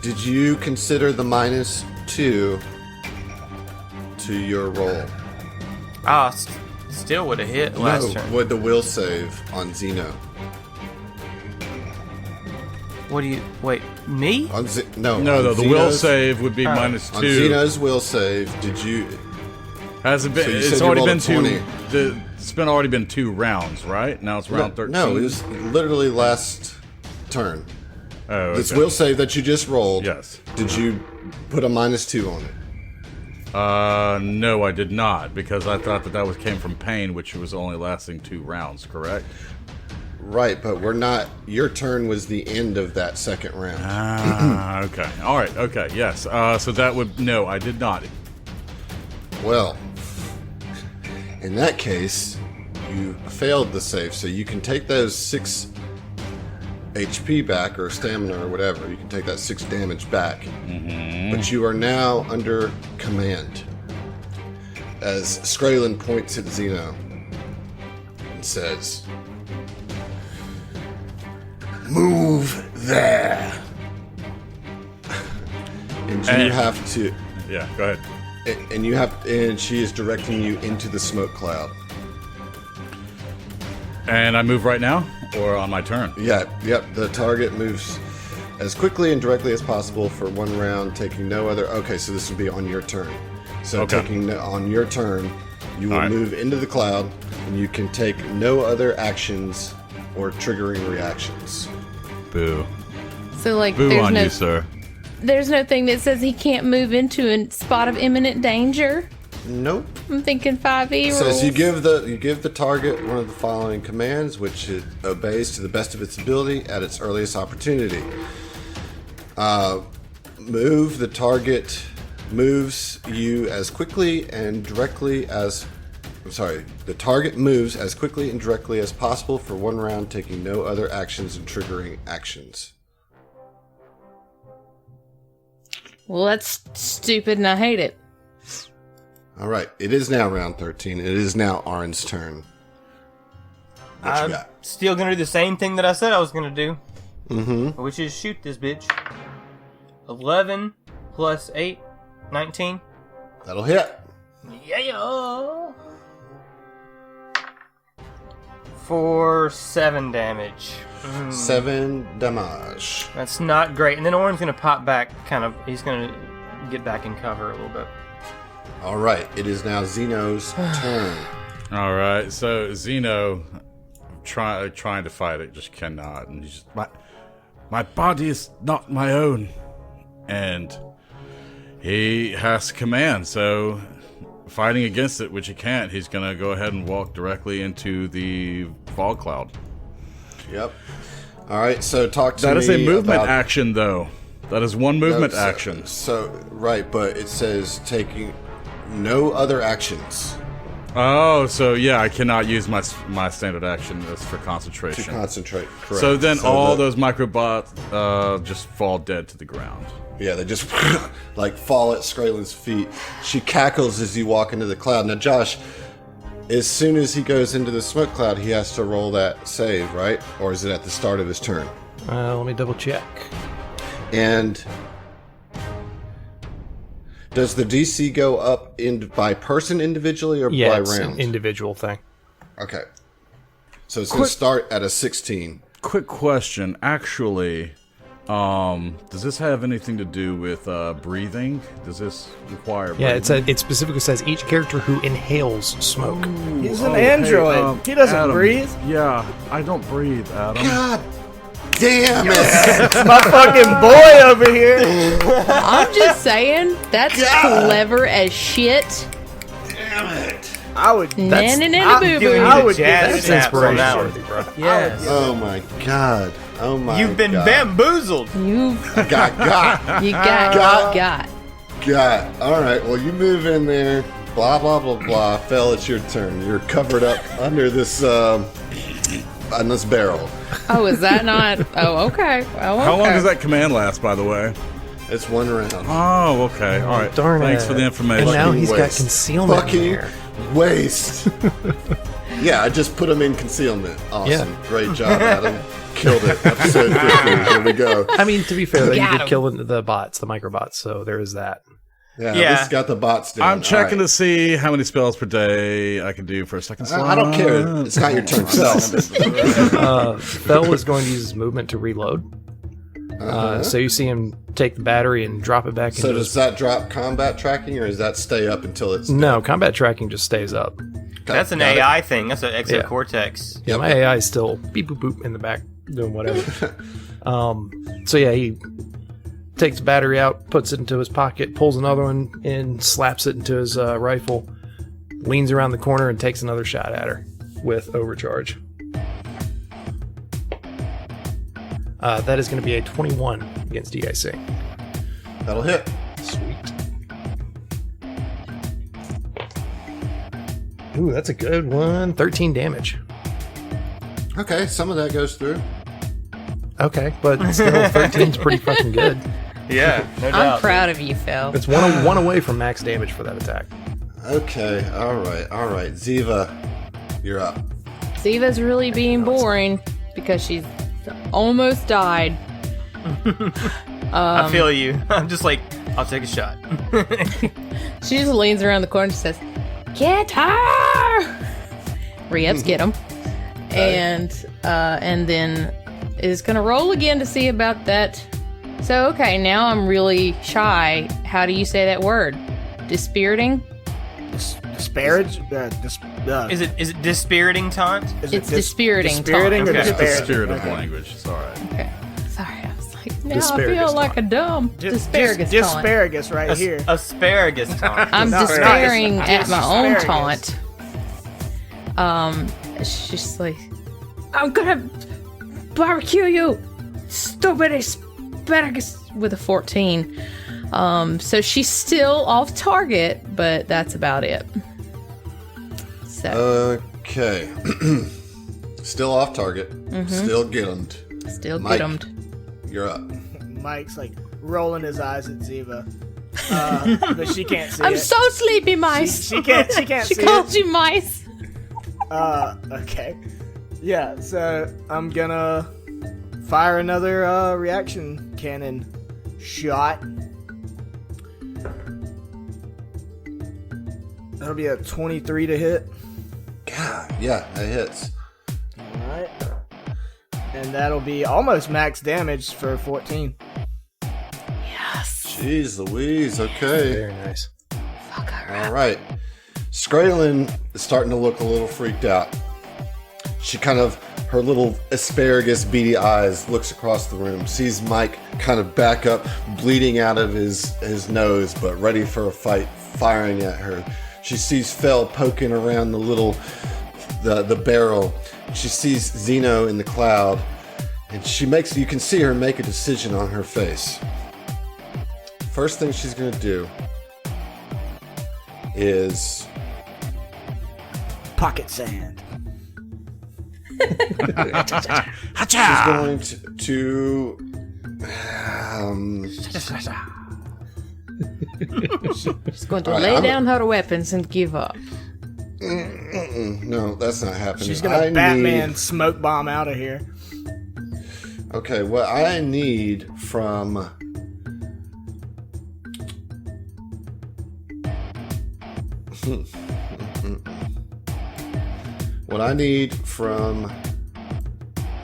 Did you consider the -2 to your roll? Ah, still would have hit last No, turn. with the will save on Zeno. What do you... Wait, me? On No, on no, the will Zeno's- save would be On -2. Zeno's will save, did you... Has it been? So you It's said you already rolled been a 2. It's been already been 2 rounds, right? Now it's round 13. No, it was literally last turn. Oh, This okay. will save that you just rolled. Yes. Did you put a -2 on it? No, I did not, because I thought that came from pain, which was only lasting 2 rounds. Correct? Right, but we're not... Your turn was the end of that second round. Ah, okay. All right. Okay. Yes. So that would no, I did not. Well, in that case, you failed the save, so you can take those 6 HP back, or stamina, or whatever. You can take that 6 damage back. But you are now under command. As Skrelin points at Zeno and says, "Move there." And you And- have to... Yeah. Go ahead. And she is directing you into the smoke cloud. And I move right now, or on my turn. Yeah, yep. The target moves as quickly and directly as possible for 1 round, taking no other. Okay, so this will be on your turn. So Okay. on your turn, you will All right. move into the cloud, and you can take no other actions or triggering reactions. Boo. So, like, Boo there's on no you, sir. there's no thing that says he can't move into a spot of imminent danger. Nope. I'm thinking 5e It says rules. you give the target one of the following commands, which it obeys to the best of its ability at its earliest opportunity. Move. The target moves you as quickly and directly as. The target moves as quickly and directly as possible for 1 round, taking no other actions and triggering actions. Well, that's stupid and I hate it. All right, it is now round 13. It is now Arn's turn. What you I'm got? still gonna do the same thing that I said I was gonna do. Which is shoot this bitch. 11 plus 8, 19. That'll hit. Yeah. For 7 damage. 7 damage. That's not great. And then Orin's gonna pop back, he's gonna get back in cover a little bit. All right, it is now Zeno's turn. All right. So Zeno, trying to fight it, just cannot, and he's just my body is not my own, and he has command. So fighting against it, which he can't, he's gonna go ahead and walk directly into the fog cloud. Yep. All right, so talk to me. That is a movement about, action, though. That is one movement no, action. So, right, but it says taking no other actions Oh, so yeah, I cannot use my standard action as for concentration. to concentrate. Correct. So then all those microbots just fall dead to the ground. Yeah, they just like fall at Skraelin's feet. She cackles as you walk into the cloud. Now, Josh, as soon as he goes into the smoke cloud, he has to roll that save, right? Or is it at the start of his turn? Let me double check. And does the DC go up by person individually or Yeah, by it's round? an individual thing. Okay. So it's going to start at a 16. Quick question, actually, does this have anything to do with breathing? Does this require breathing? Yeah, it specifically says each character who inhales smoke. He's an android. He doesn't Adam, breathe. Yeah, I don't breathe, Adam. God damn it! My fucking boy over here. I'm just saying, that's clever as shit. Damn it! I would. Nannin' I- boo Giving boo. I you would the give jazz that snaps on that one. Inspiration, bro. Yes. Oh my god! Oh my! You've been god. bamboozled. You Got. you got. All right. Well, you move in there. Blah blah blah blah. Phil, it's your turn. You're covered up under this on this barrel. Oh, is that not? Oh, okay. Oh, okay. How long does that command last, by the way? It's one round. Oh, okay. All right. Darn Thanks it. for the information. And now Fucking he's got waste. concealment in Fucking there. waste. Yeah, I just put him in concealment. Awesome. Yeah. Great job, Adam. Killed it. Episode 50. Here we go. I mean, to be fair, though, you Got did him. kill the bots, the microbots, so there is that. Yeah, Yeah. at least got the bots down. I'm checking All to see how many spells per day I can do for a second slot. I don't care. It's not your turn. Phil. Fel is going to use his movement to reload. So you see him take the battery and drop it back So into does his... that drop combat tracking, or does that stay up until it's... No, combat tracking just stays up. That's an Got it. AI thing. That's an Yeah. exocortex. Yeah, my AI is still beep boop boop in the back doing whatever. So yeah, he takes the battery out, puts it into his pocket, pulls another one in, slaps it into his rifle, leans around the corner and takes another shot at her with overcharge. That is going to be a 21 against DIC. That'll hit. Sweet. Ooh, that's a good one. 13 damage. Okay, some of that goes through. Okay, but still 13's pretty fucking good. Yeah, no I'm doubt. proud of you, Phil. It's one away from max damage for that attack. Okay, all right. Ziva, you're up. Ziva's really being boring because she's almost died. I feel you. I'm just like, I'll take a shot. She just leans around the corner and says, "Get her!" Re-ups get him, and then is gonna roll again to see about that. So okay, now I'm really shy. How do you say that word? Dispiriting? Disparage? Is it dispiriting taunt? It's dispiriting. Dispiriting or Tom. Okay. It's the disparaging? spirit of Okay. language. It's all right. Okay, sorry. I was like, now I Disparagus feel like a taunt. dumb disparagus taunt. Disparagus right here. Asparagus taunt. I'm No, despairing it's at my own asparagus. taunt. It's just like, I'm gonna barbecue you, stupid asparagus, with a 14. So she's still off target, but that's about it. So Okay. Still off target. Still get him. still Mike. get 'em. You're up. Mike's like rolling his eyes at Ziva, but she can't see I'm it. so sleepy, mice. She can't. She can't She see calls it. you mice. Okay. Yeah. So I'm gonna fire another reaction cannon shot. That'll be a 23 to hit. God, yeah, that hits. Alright. And that'll be almost max damage for 14. Yes. Jeez Louise, okay. Very nice. Fuck her. All right. Skraelin is starting to look a little freaked out. She kind of, her little asparagus beady eyes looks across the room, sees Mike kind of back up, bleeding out of his nose, but ready for a fight, firing at her. She sees Fel poking around the barrel, she sees Zeno in the cloud, and you can see her make a decision on her face. First thing she's going to do is Pocket sand. she's going to She's going to lay down her weapons and give up. no, that's not happening. She's gonna Batman smoke bomb out of here. Okay, what I need from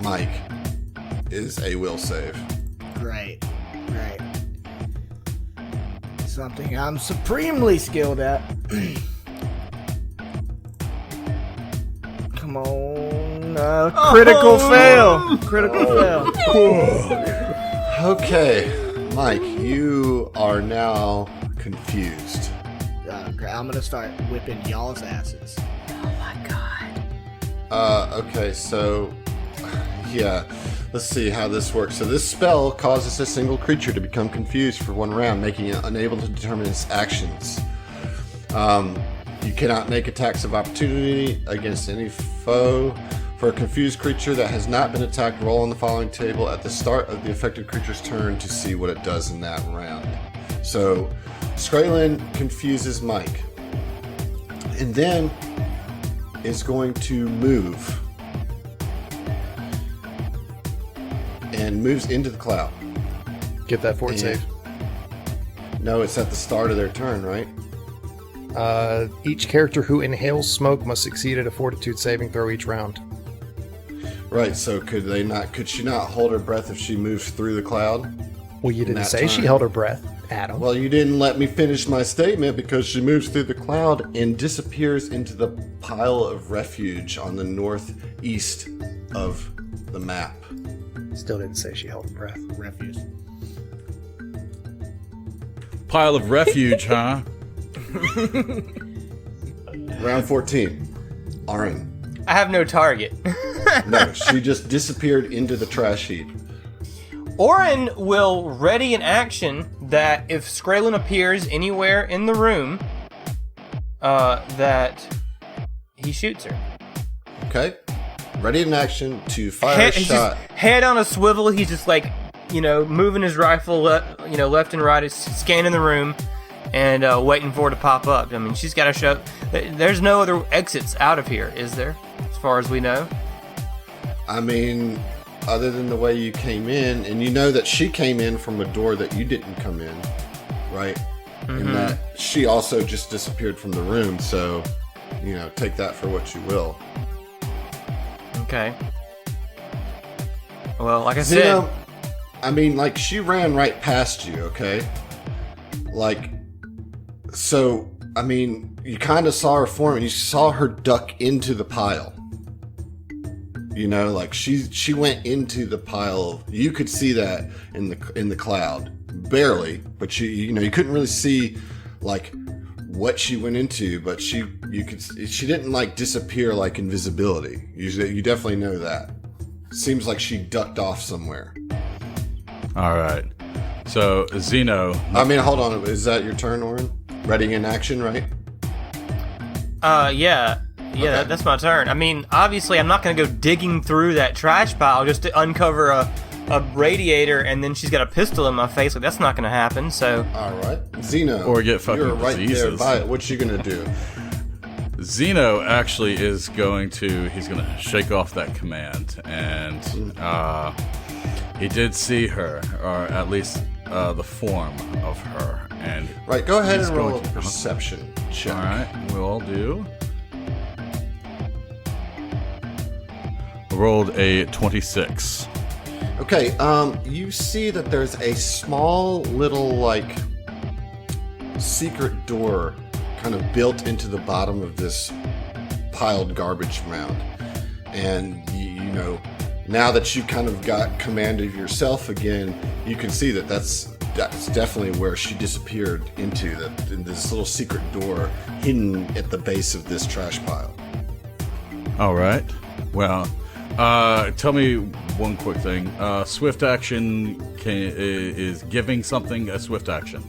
Mike is a will save. Great. Something I'm supremely skilled at. Come on. Critical fail. Critical fail. Okay, Mike, you are now confused. Okay, I'm gonna start whipping y'all's asses. Oh my god. Okay, so yeah, let's see how this works. So this spell causes a single creature to become confused for 1 round, making it unable to determine its actions. You cannot make attacks of opportunity against any foe. For a confused creature that has not been attacked, roll on the following table at the start of the affected creature's turn to see what it does in that round. So Skraelin confuses Mike, and then is going to move. And moves into the cloud. Get that fort save. No, it's at the start of their turn, right? Each character who inhales smoke must succeed at a fortitude saving throw each round. Right, so could she not hold her breath if she moves through the cloud? Well, you didn't say she turn? held her breath, Adam. Well, you didn't let me finish my statement because she moves through the cloud and disappears into the pile of refuge on the northeast of the map. Still didn't say she held her breath. Refuse. Pile of refuge, huh? Round 14. Arin. I have no target. No, she just disappeared into the trash heap. Orin will ready an action that if Skraelin appears anywhere in the room, that he shoots her. Okay. Ready in action to fire a shot. Head on a swivel. He's just like, moving his rifle, left and right. He's scanning the room and waiting for it to pop up. I mean, she's got to show. There's no other exits out of here, is there? As far as we know. I mean, other than the way you came in, and you know that she came in from a door that you didn't come in, right? Mm-hmm. And that she also just disappeared from the room, so, take that for what you will. Okay. Well, like I said... she ran right past you, okay? You kind of saw her form, and you saw her duck into the pile. She went into the pile. You could see that in the cloud, barely, but you couldn't really see what she went into, but she didn't disappear like invisibility. You definitely know that. Seems like she ducked off somewhere. All right. So Zeno. Hold on. Is that your turn, Orin? Ready in action, right? Yeah. Yeah, Okay. that's my turn. Obviously, I'm not going to go digging through that trash pile just to uncover a radiator, and then she's got a pistol in my face. That's not going to happen, so... All right. Zeno. Or get fucking you're right diseases. there by it. What you going to do? Zeno actually is going to shake off that command, and he did see her, or at least the form of her, and... Right, go ahead he's and roll going a to- perception check. All right, we'll do. Rolled a 26. Okay, you see that there's a small little, secret door kind of built into the bottom of this piled garbage mound. And, now that you kind of got command of yourself again, you can see that that's definitely where she disappeared into this little secret door hidden at the base of this trash pile. All right. Well, tell me one quick thing. Swift action is giving something a swift action.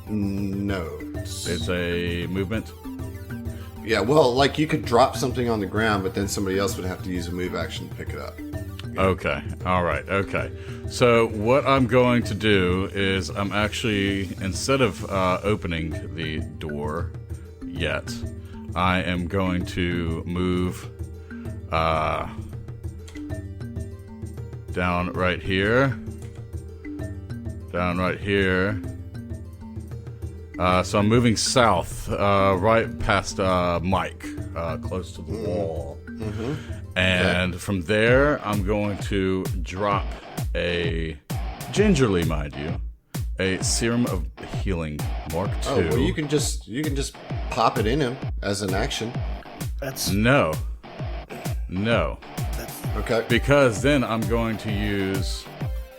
No. It's a movement. Yeah, well, like you could drop something on the ground, but then somebody else would have to use a move action to pick it up. Okay. All right. Okay. So what I'm going to do is I'm actually, instead of opening the door yet, I am going to move down right here. Down right here. So I'm moving south, right past Mike, close to the wall. Mm-hmm. And from there, I'm going to drop a, gingerly, mind you, a serum of healing Mark II. Oh, well, you can just pop it in him as an action. That's No. Okay. Because then I'm going to use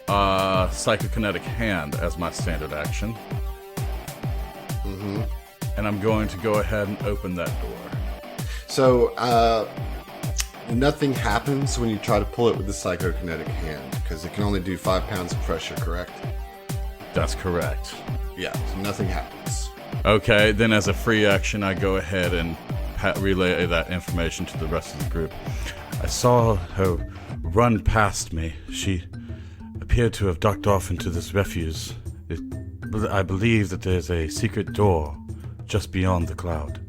Psychokinetic Hand as my standard action. Mm-hmm. And I'm going to go ahead and open that door. So, nothing happens when you try to pull it with the Psychokinetic Hand, because it can only do 5 pounds of pressure, correct? That's correct. Yeah, so nothing happens. Okay, then as a free action, I go ahead and relay that information to the rest of the group. I saw her run past me. She appeared to have ducked off into this refuse. I believe that there's a secret door just beyond the cloud.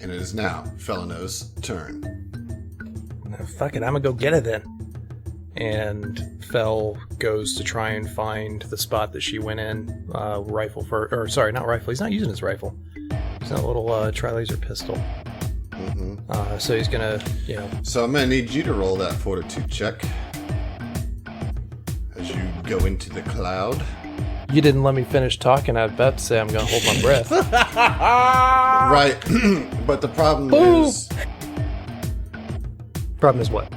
And it is now Felino's turn. Fuck it, I'm gonna go get it then. And Fel goes to try and find the spot that she went in, rifle for, or sorry, not rifle. He's not using his rifle. He's got a little tri-laser pistol. Mm-hmm. So he's gonna, So I'm gonna need you to roll that fortitude check as you go into the cloud. You didn't let me finish talking. I'd about to say I'm gonna hold my breath. Right, but the problem Boom. is Problem is what?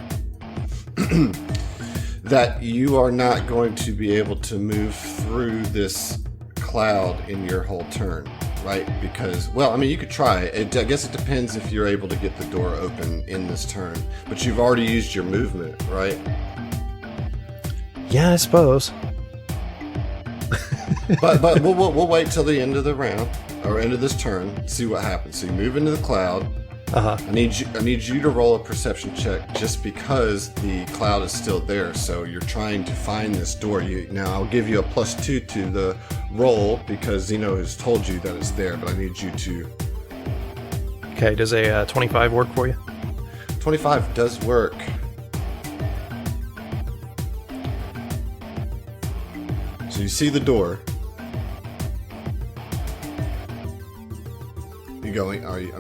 that you are not going to be able to move through this cloud in your whole turn, right? Because, well, I mean, you could try. I guess it depends if you're able to get the door open in this turn. But you've already used your movement, right? Yeah, I suppose. But we'll wait till the end of the round or end of this turn, see what happens. So you move into the cloud. Uh-huh. I need you to roll a perception check just because the cloud is still there. So you're trying to find this door. Now I'll give you a +2 to the roll because Zeno has told you that it's there, but I need you to. Okay, does a 25 work for you? 25 does work. So you see the door. You going? Are you?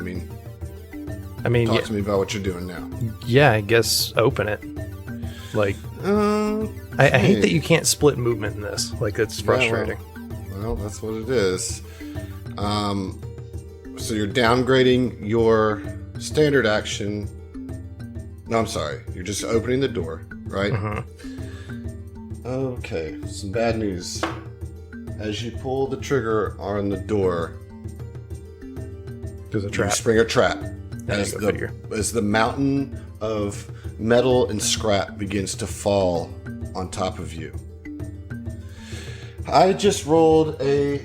I mean, Talk yeah, to me about what you're doing now. yeah, I guess open it. Like, I hate that you can't split movement in this. Like, it's frustrating. Well, that's what it is. So you're downgrading your standard action. No, I'm sorry. You're just opening the door, right? Okay, some bad news. As you pull the trigger on the door, There's a you trap. spring a trap. As As the mountain of metal and scrap begins to fall on top of you. I just rolled a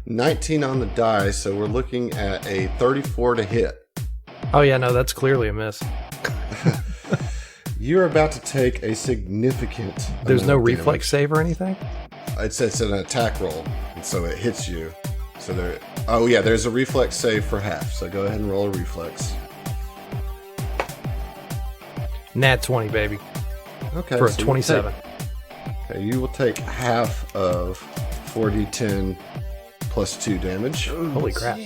19 on the die, so we're looking at a 34 to hit. Oh, yeah, no, that's clearly a miss. You're about to take a significant. There's no amount of reflex save or anything? It's an attack roll, and so it hits you. So there. Oh yeah, there's a reflex save for half. So go ahead and roll a reflex. Nat 20, baby. Okay. For a so you 27. you will take half of 4d10 plus 2 damage. Holy crap.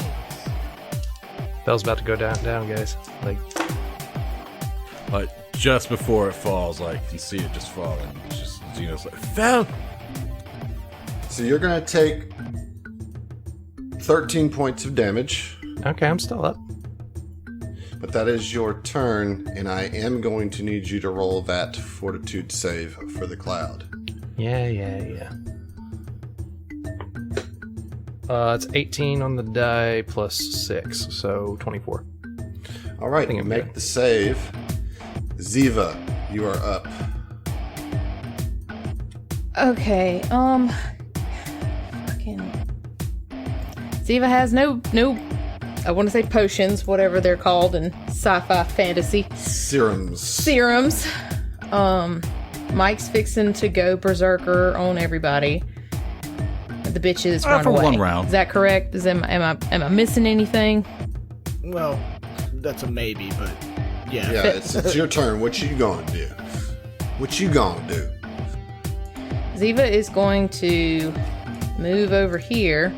Bell's about to go down, guys. Like, Just before it falls, you can see it just falling. It's just Xeno's like, fell! So you're gonna take 13 points of damage, okay, I'm still up. but that is your turn, and I am going to need you to roll that fortitude save for the cloud. Yeah. It's 18 on the die plus 6, so 24. All right, think I'm make good. the save. Ziva, you are up. Okay, fucking Ziva has no I want to say potions, whatever they're called in sci-fi fantasy. Serums. Mike's fixing to go berserker on everybody. The bitches run for away. one round. Is that correct? Am I missing anything? Well, that's a maybe, but yeah. Yeah, it's your turn. What you gonna do? Ziva is going to move over here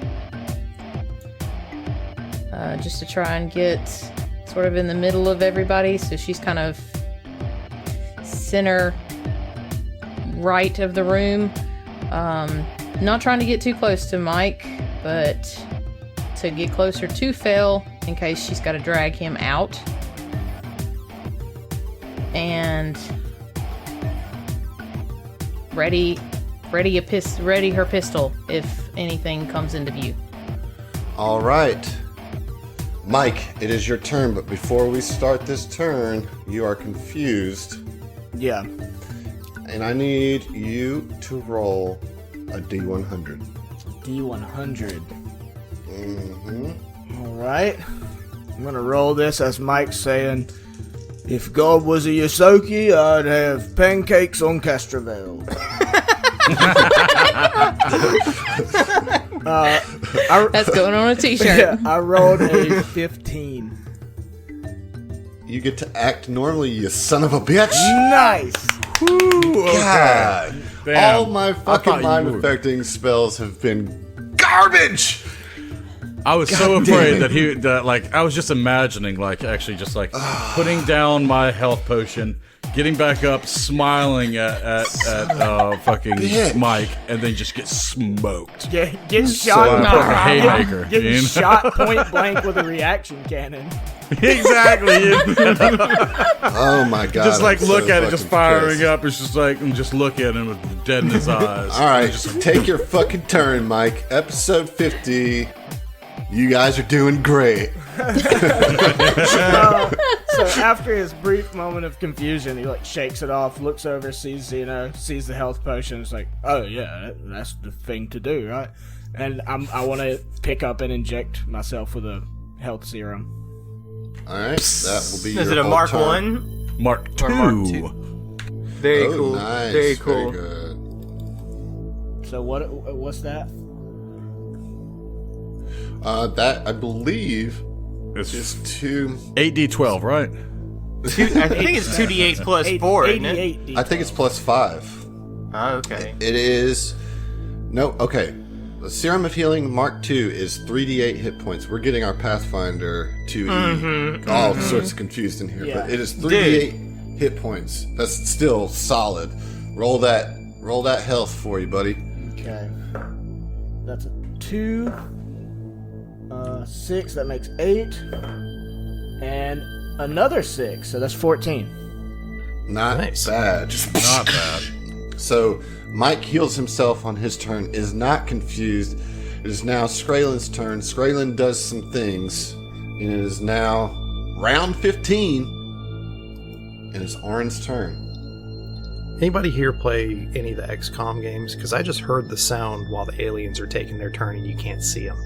just to try and get sort of in the middle of everybody. So she's kind of center right of the room. Not trying to get too close to Mike, but to get closer to Phil in case she's got to drag him out. And ready her pistol if anything comes into view. All right. Mike, it is your turn, but before we start this turn, you are confused, Yeah. and I need you to roll a D100. D100. All right. I'm gonna roll this as Mike saying, "If God was a Yosoki, I'd have pancakes on Castrovel." That's going on a t-shirt. Yeah, I rolled a 15. You get to act normally, you son of a bitch. Nice. God. Damn. All my I fucking thought you mind were- affecting spells have been garbage. I was so God damn afraid it. that I was just imagining, actually just putting down my health potion, getting back up, smiling at fucking bitch. Mike, and then just get smoked. Get So shot. Fucking haymaker. Getting you know? shot point blank with a reaction cannon. Exactly. you know? Oh my god. Just I'm look so at it, just fucking firing pissed. up. It's just and just look at him with dead in his eyes. All right, take your fucking turn, Mike. Episode 50. You guys are doing great. So after his brief moment of confusion, he shakes it off, looks over, sees Zeno, sees the health potion. It's like, oh yeah, that's the thing to do, right? And I want to pick up and inject myself with a health serum. All right, that will be your Is it a whole Mark turn. 1? Mark Or Mark 2. 2. Very Oh, cool. nice. Very cool. Very good. So what's that? That I believe It's is 2. 8d12, right? I think it's 2d8 plus 4, isn't it? 88 I think it's plus 5. Oh, okay. It is. No, okay. The Serum of Healing Mark II is 3d8 hit points. We're getting our Pathfinder 2e all sorts of confused in here, Yeah. but it is 3d8 hit points. That's still solid. Roll that health for you, buddy. Okay. That's a 2. 6, that makes 8. And another 6, so that's 14. Not Nice. bad. Not bad. So Mike heals himself on his turn, is not confused. It is now Skraelin's turn. Skraelin does some things, and it is now round 15, and it's Orin's turn. Anybody here play any of the XCOM games? Because I just heard the sound while the aliens are taking their turn and you can't see them.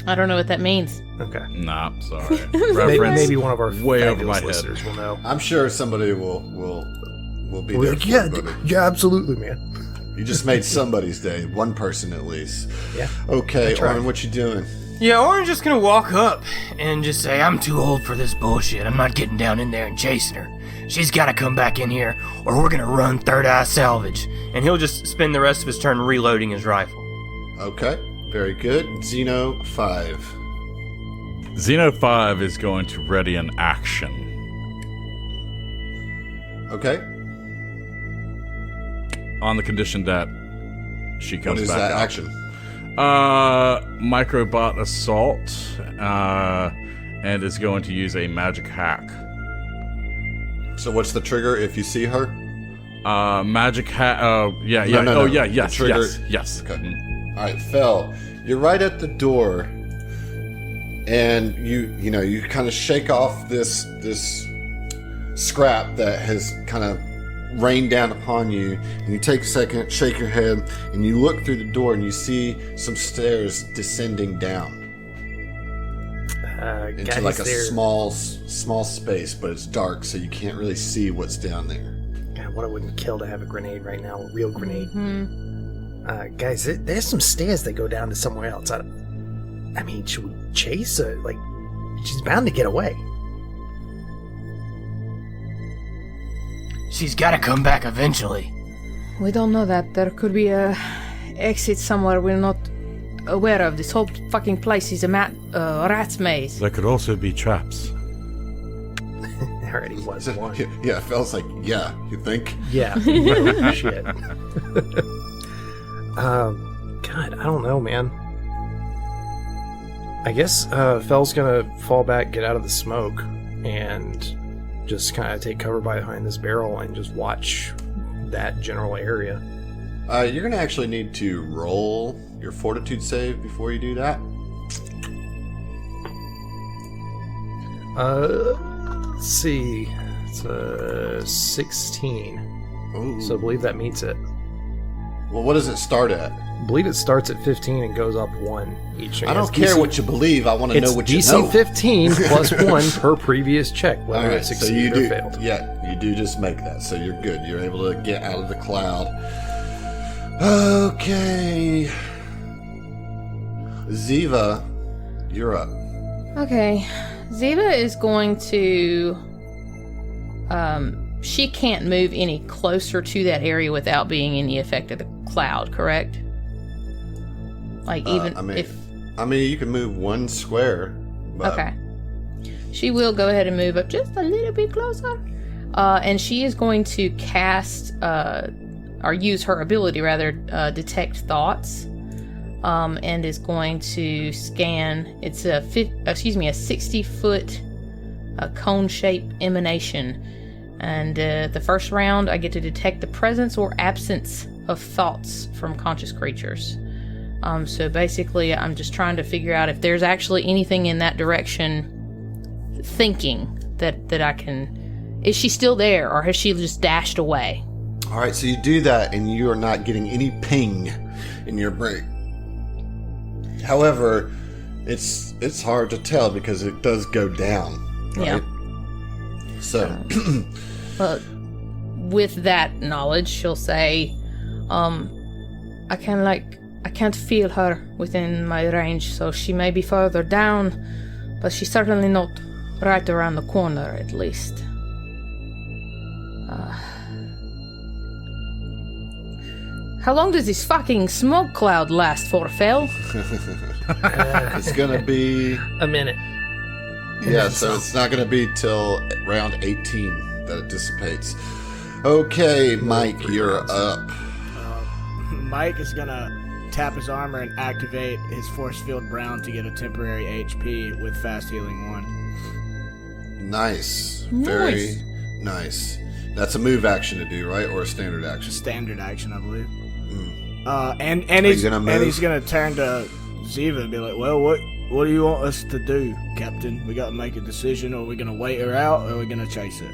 I don't know what that means. Okay. Nah, sorry. Maybe, Reference maybe one of our way over my fabulous head. listeners will know. I'm sure somebody will be We're there. like, for yeah, you, buddy. yeah, absolutely, man. You just made somebody's day. One person at least. Yeah. Okay, tried. Orin, what you doing? Yeah, Orin's just gonna walk up and just say, I'm too old for this bullshit. I'm not getting down in there and chasing her. She's gotta come back in here, or we're gonna run Third Eye Salvage. And he'll just spend the rest of his turn reloading his rifle. Okay, very good. Xeno 5. Xeno 5 is going to ready an action. Okay, On the condition that she what comes is back that out. action? Microbot assault, and is going to use a magic hack. So what's the trigger if you see her? Magic hack. Yeah. No, Oh, no. yeah. The Yes. trigger- Yes. Okay. Mm. All right, Fel, you're right at the door, and you kind of shake off this scrap that has kind of rained down upon you, and you take a second, shake your head, and you look through the door, and you see some stairs descending down into like a small space, but it's dark, so you can't really see what's down there. God, what it wouldn't kill to have a grenade right now, a real grenade. Guys, there's some stairs that go down to somewhere else. I mean, should we chase her? Like, she's bound to get away. She's gotta come back eventually. We don't know that. There could be a exit somewhere we're not aware of. This whole fucking place is a rat's maze. There could also be traps. There already was one. Yeah, it feels like, yeah, you think? Yeah. Shit. God, I don't know, man. I guess Fell's gonna fall back, get out of the smoke, and just kind of take cover behind this barrel and just watch that general area. You're gonna actually need to roll your fortitude save before you do that. Let's see. It's a 16. Ooh. So I believe that meets it. Well, what does it start at? I believe it starts at 15 and goes up 1 each. I don't care what you believe. I want to know what you know. It's DC 15 plus 1 per previous check, whether All right, it so succeeded or failed. Yeah, you do just make that, so you're good. You're able to get out of the cloud. Okay. Ziva, you're up. Okay. Ziva is going to... she can't move any closer to that area without being in the effect of the cloud, correct? Like, even if... I mean, you can move 1 square. But... Okay. She will go ahead and move up just a little bit closer. And she is going to cast, or use her ability, rather, Detect Thoughts. And is going to scan. It's a 60-foot cone-shaped emanation. And the first round, I get to detect the presence or absence of thoughts from conscious creatures. So basically, I'm just trying to figure out if there's actually anything in that direction thinking that I can... Is she still there, or has she just dashed away? All right, so you do that, and you are not getting any ping in your brain. However, it's hard to tell because it does go down, right? Yeah. So... with that knowledge, she'll say, I can't feel her within my range, so she may be further down, but she's certainly not right around the corner, at least. How long does this fucking smoke cloud last for, Fel? It's gonna be... A minute. Yeah, so it's not gonna be till round 18 that it dissipates. Okay, Mike, you're up. Mike is gonna tap his armor and activate his force field brown to get a temporary HP with fast healing 1. Nice. Very nice. That's a move action to do, right? Or a standard action? Standard action, I believe. And he's gonna turn to Ziva and be like, well, what do you want us to do, Captain? We gotta make a decision. Are we gonna wait her out, or are we gonna chase her?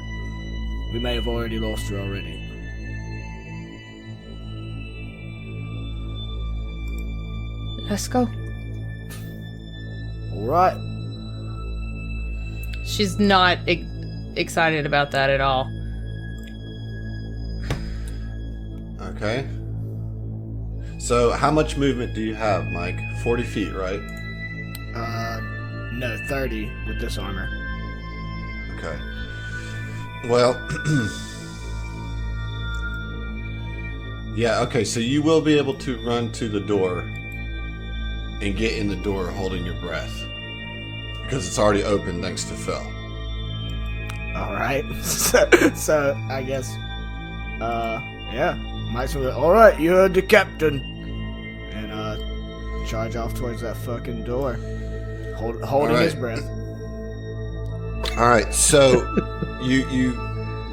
We may have already lost her already. Let's go. Alright. She's not excited about that at all. Okay. So, how much movement do you have, Mike? 40 feet, right? No, 30 with this armor. Okay. Well, yeah, okay, so you will be able to run to the door and get in the door holding your breath. Because it's already open thanks to Phil. Alright. so, I guess, yeah. Mike's gonna be like, alright, you heard the captain. And, charge off towards that fucking door. Holding his breath. Alright, so you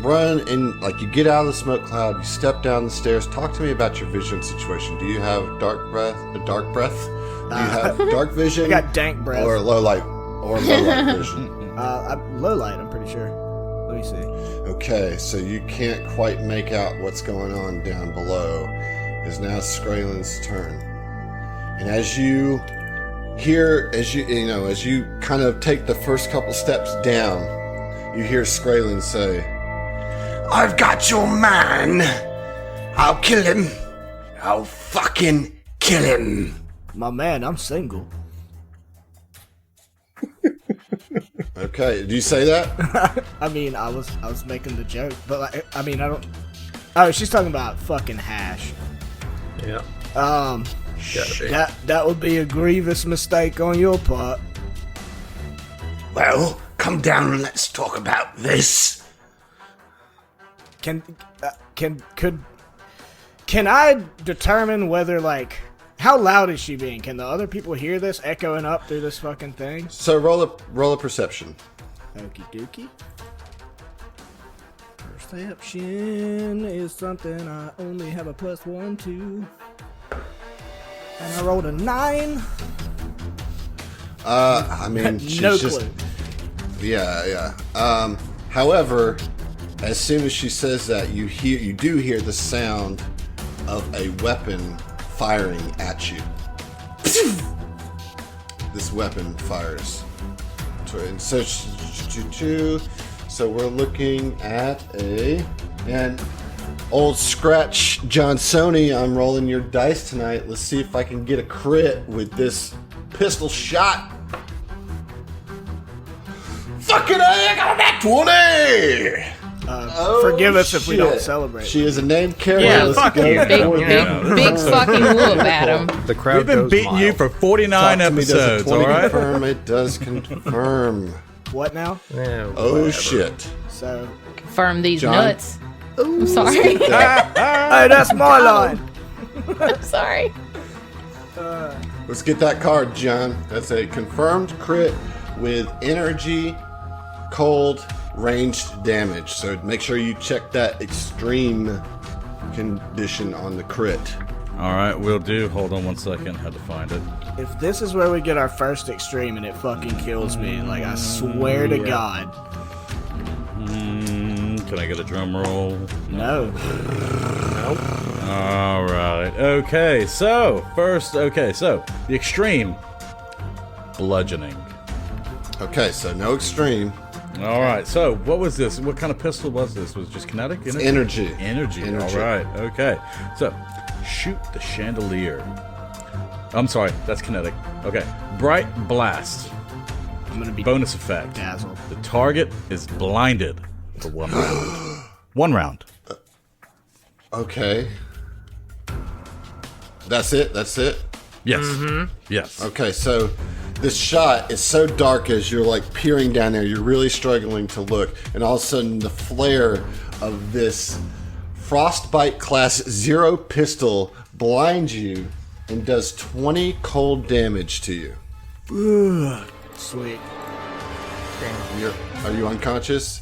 run and like you get out of the smoke cloud, you step down the stairs. Talk to me about your vision situation. Do you have dark breath? Do you have dark vision? I got dank breath. Or low light vision. Low light, I'm pretty sure. Let me see. Okay, so you can't quite make out what's going on down below. It's now Skraelin's turn. And as you kind of take the first couple steps down, you hear Skraelin say, "I've got your man. I'll kill him. I'll fucking kill him." My man, I'm single. Okay, do you say that? I mean, I was making the joke, but like, I mean, I don't. Oh, she's talking about fucking hash. Yeah. That would be a grievous mistake on your part. Well, come down and let's talk about this. Can I determine whether, like, how loud is she being? Can the other people hear this echoing up through this fucking thing? So roll a perception. Okie dokie. Perception is something I only have a +1 to. And I rolled a 9. I mean, she's no just clue. Yeah. However, as soon as she says that, you do hear the sound of a weapon firing at you. This weapon fires. And so we're looking at an old scratch Johnsoni. I'm rolling your dice tonight. Let's see if I can get a crit with this pistol shot. Fucking I got a nat 20! Forgive us if we don't celebrate. She is a named character. Yeah, Let's fuck go. you. Big fucking whoop at him. The crowd We've been goes beating you wild. for 49 Talk to me, does a episodes, 20 all right? confirm? It does confirm. What now? Yeah, Oh, whatever. shit. So, Confirm these John? nuts. I'm sorry. hey, that's my line. I'm sorry. Let's get that card, John. That's a confirmed crit with energy, cold, ranged damage. So make sure you check that extreme condition on the crit. All right, will do. Hold on one second. Had to find it. If this is where we get our first extreme and it fucking kills me, like, I swear to God. Can I get a drum roll? No. All right. Okay, so the extreme bludgeoning. Okay, so no extreme. All right. So what was this? What kind of pistol was this? Was it just kinetic? Energy. Energy. All right. Okay. So shoot the chandelier. I'm sorry. That's kinetic. Okay. Bright blast. I'm gonna be Bonus effect. dazzled. The target is blinded for 1 round. 1 round. Okay. That's it? Yes. Yes. Okay, so this shot is so dark as you're like peering down there, you're really struggling to look, and all of a sudden the flare of this Frostbite Class 0 pistol blinds you and does 20 cold damage to you. Sweet. Are you unconscious?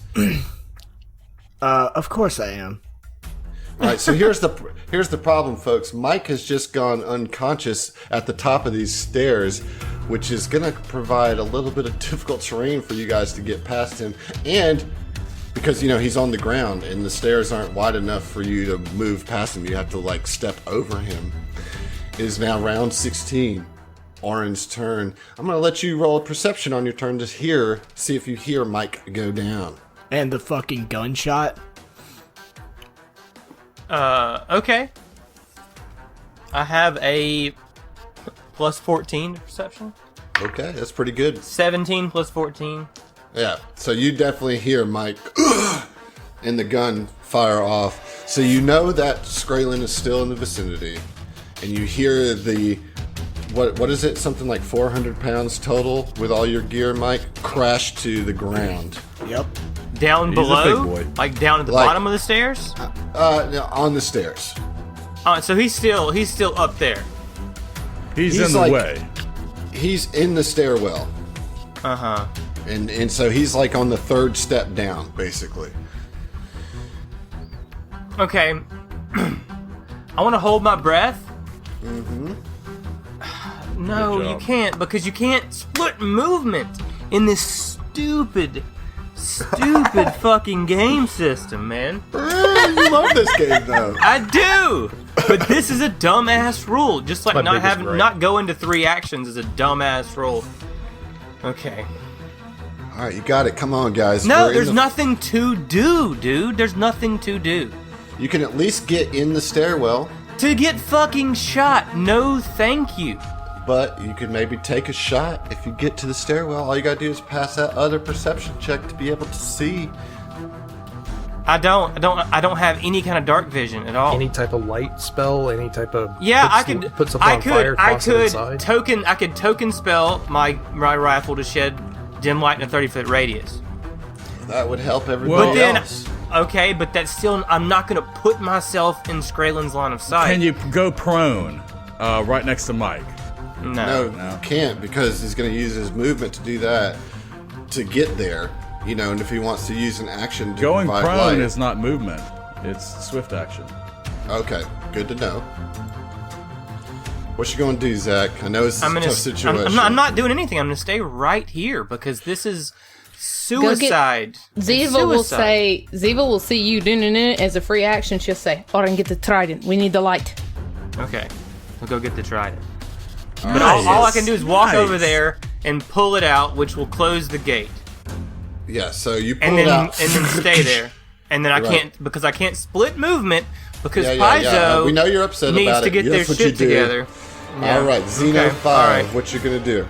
Of course I am. All right, so here's the problem, folks. Mike has just gone unconscious at the top of these stairs, which is going to provide a little bit of difficult terrain for you guys to get past him. And because, he's on the ground and the stairs aren't wide enough for you to move past him, you have to, like, step over him. It is now round 16. Orin's turn. I'm going to let you roll a perception on your turn to see if you hear Mike go down. And the fucking gunshot. Okay. I have a plus 14 to perception. Okay, that's pretty good. 17 plus 14. Yeah, so you definitely hear Mike and the gun fire off. So you know that Skraelin is still in the vicinity. And you hear the, what is it? Something like 400 pounds total with all your gear, Mike, crash to the ground. Yep. Down He's a below? big boy. Like down at the Like- bottom of the stairs? On the stairs. So he's still up there. He's He's in the like- way. He's in the stairwell. Uh-huh. And so he's like on the third step down, basically. Okay. I want to hold my breath. Mm-hmm. No, you can't, because you can't split movement in this stupid fucking game system, man. You love this game, though. I do, but this is a dumbass rule. Just like My not biggest having gripe. not go into 3 actions is a dumbass rule. Okay. All right, you got it. Come on, guys. No, We're in there's the- nothing to do, dude. There's nothing to do. You can at least get in the stairwell, To get fucking shot, no thank you. but you could maybe take a shot if you get to the stairwell. All you gotta do is pass that other perception check to be able to see. I don't have any kind of dark vision at all. Any type of light spell, any type of Yeah, put something on fire, toss it inside. I could token spell my rifle to shed dim light in a 30-foot radius. That would help Well, everybody But then, else. okay, but that's still, I'm not gonna put myself in Skraelin's line of sight. Can you go prone right next to Mike? No, you can't, because he's gonna use his movement to do that to get there. You know, and if he wants to use an action to Going provide prone light. is not movement. It's swift action. Okay, good to know. What you gonna do, Zach? I know it's a tough situation. I'm not doing anything. I'm gonna stay right here because this is suicide. Ziva will Suicide. say, Ziva will see you doing it as a free action. She'll say, Oren, get the trident. We need the light. Okay, we'll go get the trident. But Nice. all I can do is walk Nice. over there and pull it out, which will close the gate, Yeah, so you pull and it then out. stay there. And then I Right. can't, because I can't split movement because Yeah. Paizo We know you're upset needs about to it. get their That's what you shit do. together. Yeah. All right, Xeno Okay, 5. all right. What you gonna do?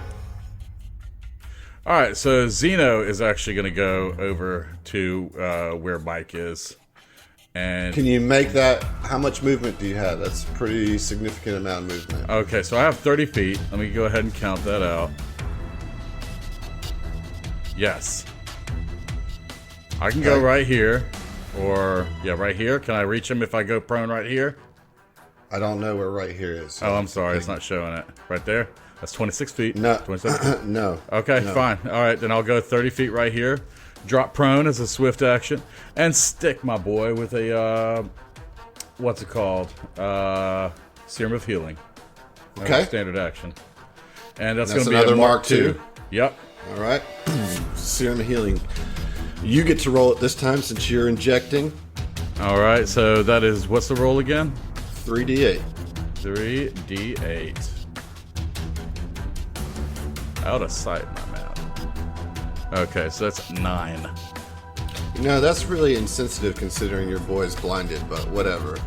All right, so Zeno is actually going to go over to where Mike is, and Can you make that? How much movement do you have? That's a pretty significant amount of movement. okay, so I have 30 feet. Let me go ahead and count that out. Yes, I can go Okay. right here, or yeah, right here. Can I reach him if I go prone right here? I don't know where right here is. Oh, I'm sorry, it's not showing it. Right there. That's 26 feet. No. 26 feet. No. Okay, No. fine. All right, then I'll go 30 feet right here. Drop prone as a swift action, and stick my boy with a what's it called? Serum of Healing. Okay. Standard action, and that's That's going to be another a Mark II. Yep. All right. Serum of Healing. You get to roll it this time since you're injecting. All right, so that is what's the roll again? 3d8. 3d8. Out of sight, my man. Okay, so that's 9. You know, that's really insensitive considering your boy's blinded, but whatever.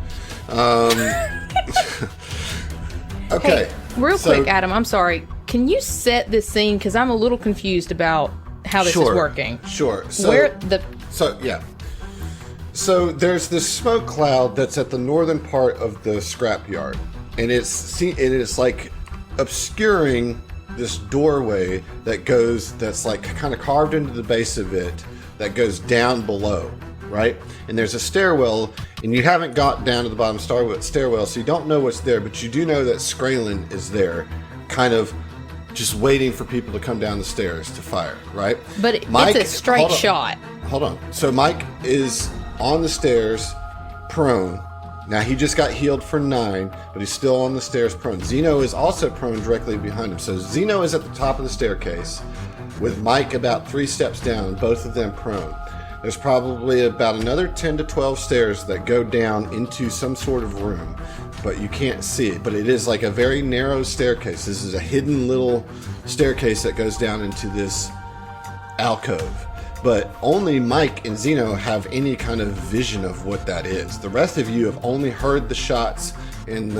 Okay. Hey, real so- quick, Adam, I'm sorry. Can you set this scene? Because I'm a little confused about how this is working. Sure. So, yeah. So there's this smoke cloud that's at the northern part of the scrapyard, and it is like obscuring this doorway that's like kind of carved into the base of it that goes down below, right? And there's a stairwell, and you haven't got down to the bottom stairwell, so you don't know what's there, but you do know that Skraelin is there, kind of just waiting for people to come down the stairs to fire, right? But it's Mike, a straight hold on. shot. Hold on. So Mike is on the stairs, prone. Now he just got healed for 9, but he's still on the stairs prone. Zeno is also prone directly behind him. So Zeno is at the top of the staircase with Mike about 3 steps down, both of them prone. There's probably about another 10 to 12 stairs that go down into some sort of room, but you can't see it. But it is like a very narrow staircase. This is a hidden little staircase that goes down into this alcove. But only Mike and Zeno have any kind of vision of what that is. The rest of you have only heard the shots and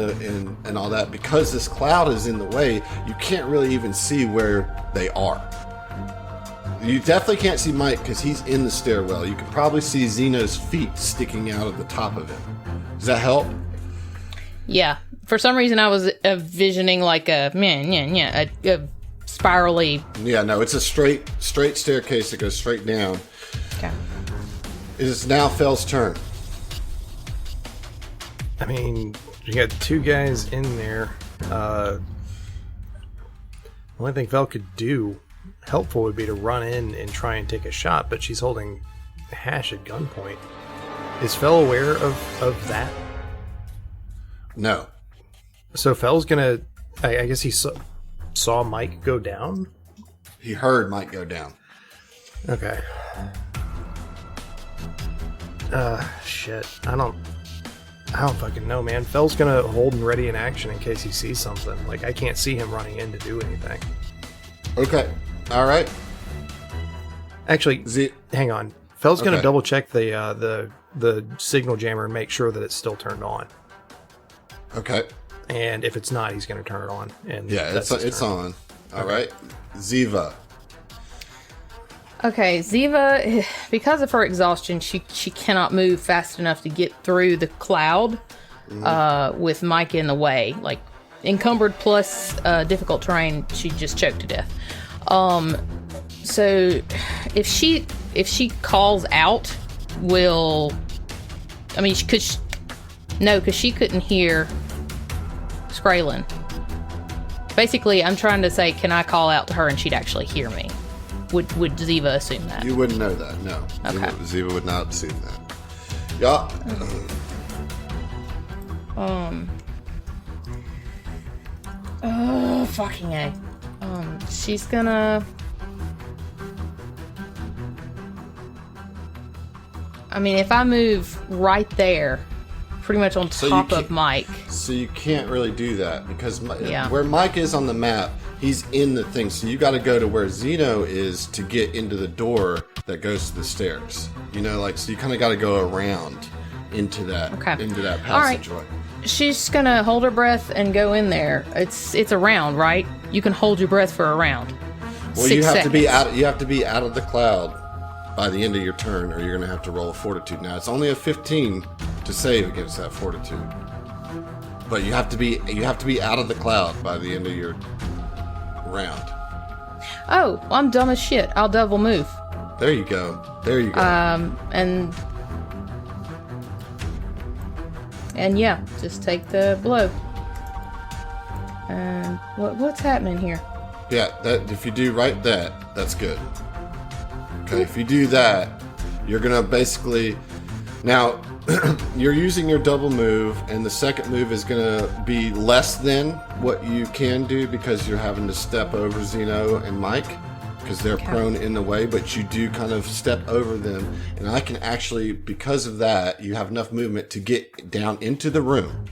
all that. Because this cloud is in the way, you can't really even see where they are. You definitely can't see Mike because he's in the stairwell. You can probably see Zeno's feet sticking out of the top of it. Does that help? Yeah. For some reason, I was visioning like a spirally. Yeah, no, it's a straight staircase that goes straight down. Okay. It is now Fell's turn. I mean, you got 2 guys in there. The only thing Vel could do, helpful, would be to run in and try and take a shot, but she's holding Hash at gunpoint. Is Fel aware of that? No. So Fel's gonna... I guess he saw Mike go down? He heard Mike go down. Okay. Shit. I don't fucking know, man. Fel's gonna hold and ready in action in case he sees something. Like, I can't see him running in to do anything. Okay. All right. Actually, hang on. Fel's gonna Okay. double check the signal jammer and make sure that it's still turned on. Okay. And if it's not, he's gonna turn it on. And Yeah, that's his it's turn. on. All right. Ziva. Okay, Ziva, because of her exhaustion, she cannot move fast enough to get through the cloud with Mike in the way. Like, encumbered plus difficult terrain, she'd just choke to death. So if she calls out, because she couldn't hear Skraylin. Basically, I'm trying to say, can I call out to her and she'd actually hear me? Would Ziva assume that? You wouldn't know that, no. Okay. Ziva would not assume that. Yeah. Oh, fucking A. She's gonna... I mean, if I move right there, pretty much on So you top can't- of Mike. So you can't really do that because Yeah. where Mike is on the map, he's in the thing. So you got to go to where Zeno is to get into the door that goes to the stairs. You know, like, so you kind of got to go around into that Okay. into that All right. passageway. She's gonna hold her breath and go in there. It's a round, right? You can hold your breath for a round. Well, 6 you have seconds. to be out. You have to be out of the cloud by the end of your turn, or you're going to have to roll a fortitude. Now it's only a 15 to save against that fortitude, but you have to be out of the cloud by the end of your round. Oh, I'm dumb as shit. I'll double move. There you go. There you go. And yeah, just take the blow. And what's happening here? Yeah, that if you do that's good. Okay, if you do that, you're gonna basically now you're using your double move, and the second move is gonna be less than what you can do because you're having to step over Zeno and Mike because they're prone in the way, but you do kind of step over them, and I can actually, because of that, you have enough movement to get down into the room.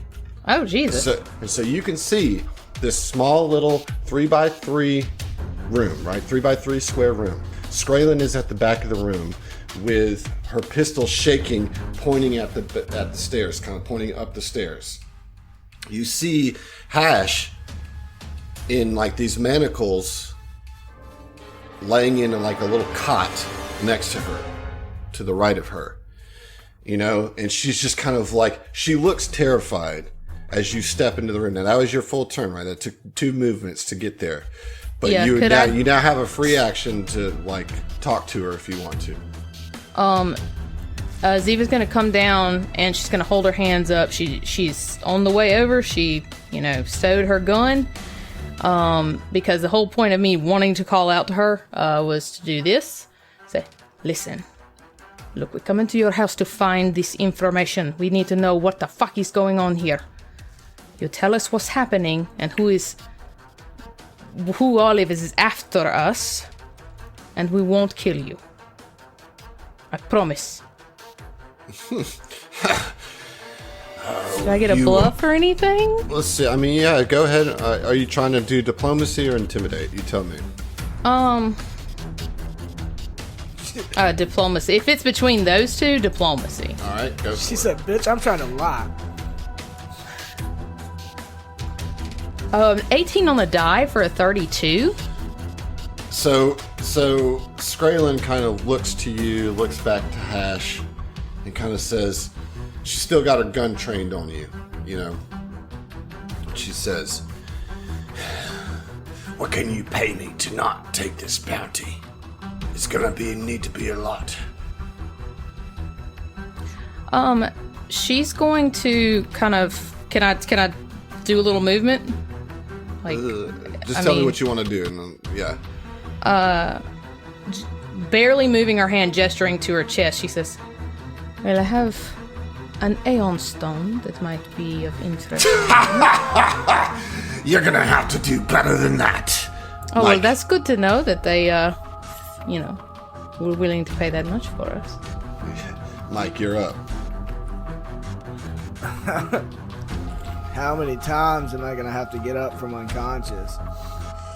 Oh, Jesus. So you can see this small little 3x3 room, right? 3x3 square room. Skraylin is at the back of the room with her pistol shaking, pointing at the stairs, kind of pointing up the stairs. You see Hash in like these manacles laying in like a little cot next to her, to the right of her. You know, and she's just kind of like, she looks terrified as you step into the room. Now that was your full turn, right? That took 2 movements to get there. But Yeah, you could you now have a free action to like talk to her if you want to. Ziva's gonna come down and she's gonna hold her hands up. She's on the way over. She, stowed her gun. Because the whole point of me wanting to call out to her was to do this. Say, listen, look, we come into your house to find this information. We need to know what the fuck is going on here. You tell us what's happening and who all of is after us, and we won't kill you. I promise. Did I get a bluff or anything? Let's see. I mean, yeah, go ahead. Are you trying to do diplomacy or intimidate? You tell me. Diplomacy. If it's between those two, diplomacy. All right, go. She said, bitch, I'm trying to lie. 18 on the die for a 32. So Skraylin kind of looks to you, looks back to Hash, and kind of says, she's still got her gun trained on you, She says, what can you pay me to not take this bounty? It's gonna need to be a lot. She's going to kind of, can I do a little movement? Like, Just tell me what you want to do, and then, yeah. Barely moving her hand, gesturing to her chest, she says, Well, I have an Aeon stone that might be of interest. You're gonna have to do better than that. Oh, well, Mike. that's good to know that they, were willing to pay that much for us. Mike, you're up. How many times am I gonna have to get up from unconscious?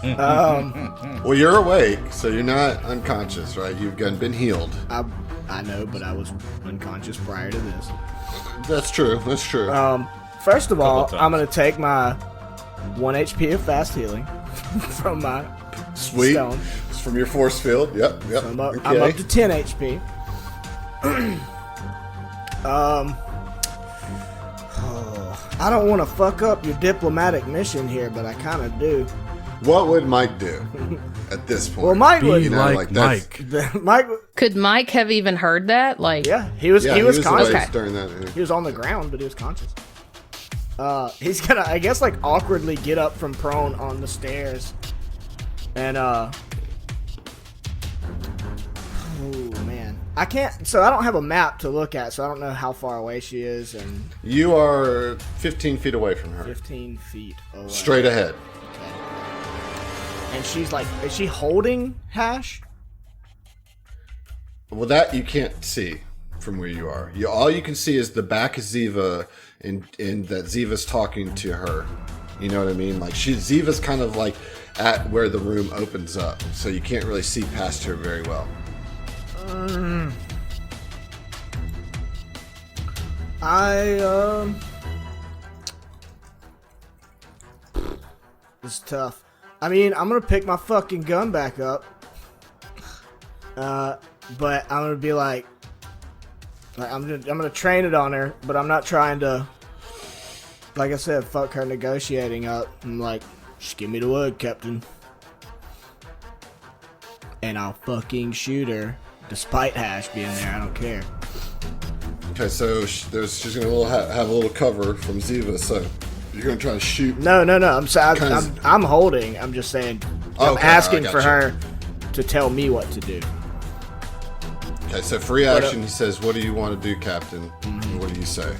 Well, you're awake, so you're not unconscious, right? You've been healed. I know, but I was unconscious prior to this. That's true. That's true. First of all, Couple times. I'm gonna take my 1 HP of fast healing from my Sweet. stone. It's from your force field. Yep. I'm up, Okay. I'm up to 10 HP. I don't want to fuck up your diplomatic mission here, but I kind of do. What would Mike do at this point? Well, Mike Be would. You know, like that's- Mike. Mike. Could Mike have even heard that? Like, Yeah, he was. Yeah, he was conscious. awake during that. He was on the ground, but he was conscious. He's gonna, I guess, like awkwardly get up from prone on the stairs, and oh man, I can't. So I don't have a map to look at, so I don't know how far away she is, and You are 15 feet away from her. 15 feet away. Straight ahead. And she's like, is she holding Hash? Well, that you can't see from where you are. All you can see is the back of Ziva, and that Ziva's talking to her. You know what I mean? Like Ziva's kind of like at where the room opens up, so you can't really see past her very well. This is tough. I mean, I'm gonna pick my fucking gun back up. But I'm gonna be like I'm gonna train it on her, but I'm not trying to, like I said, fuck her negotiating up. I'm like, just give me the word, Captain, and I'll fucking shoot her, despite Hash being there. I don't care. Okay, so she's gonna have a little cover from Ziva, so you're gonna try to shoot. No. Kinda- I'm holding. I'm just saying. I'm Okay, asking I for gotcha. her to tell me what to do. Okay, so free action. He says, "What do you want to do, Captain?" And what do you say?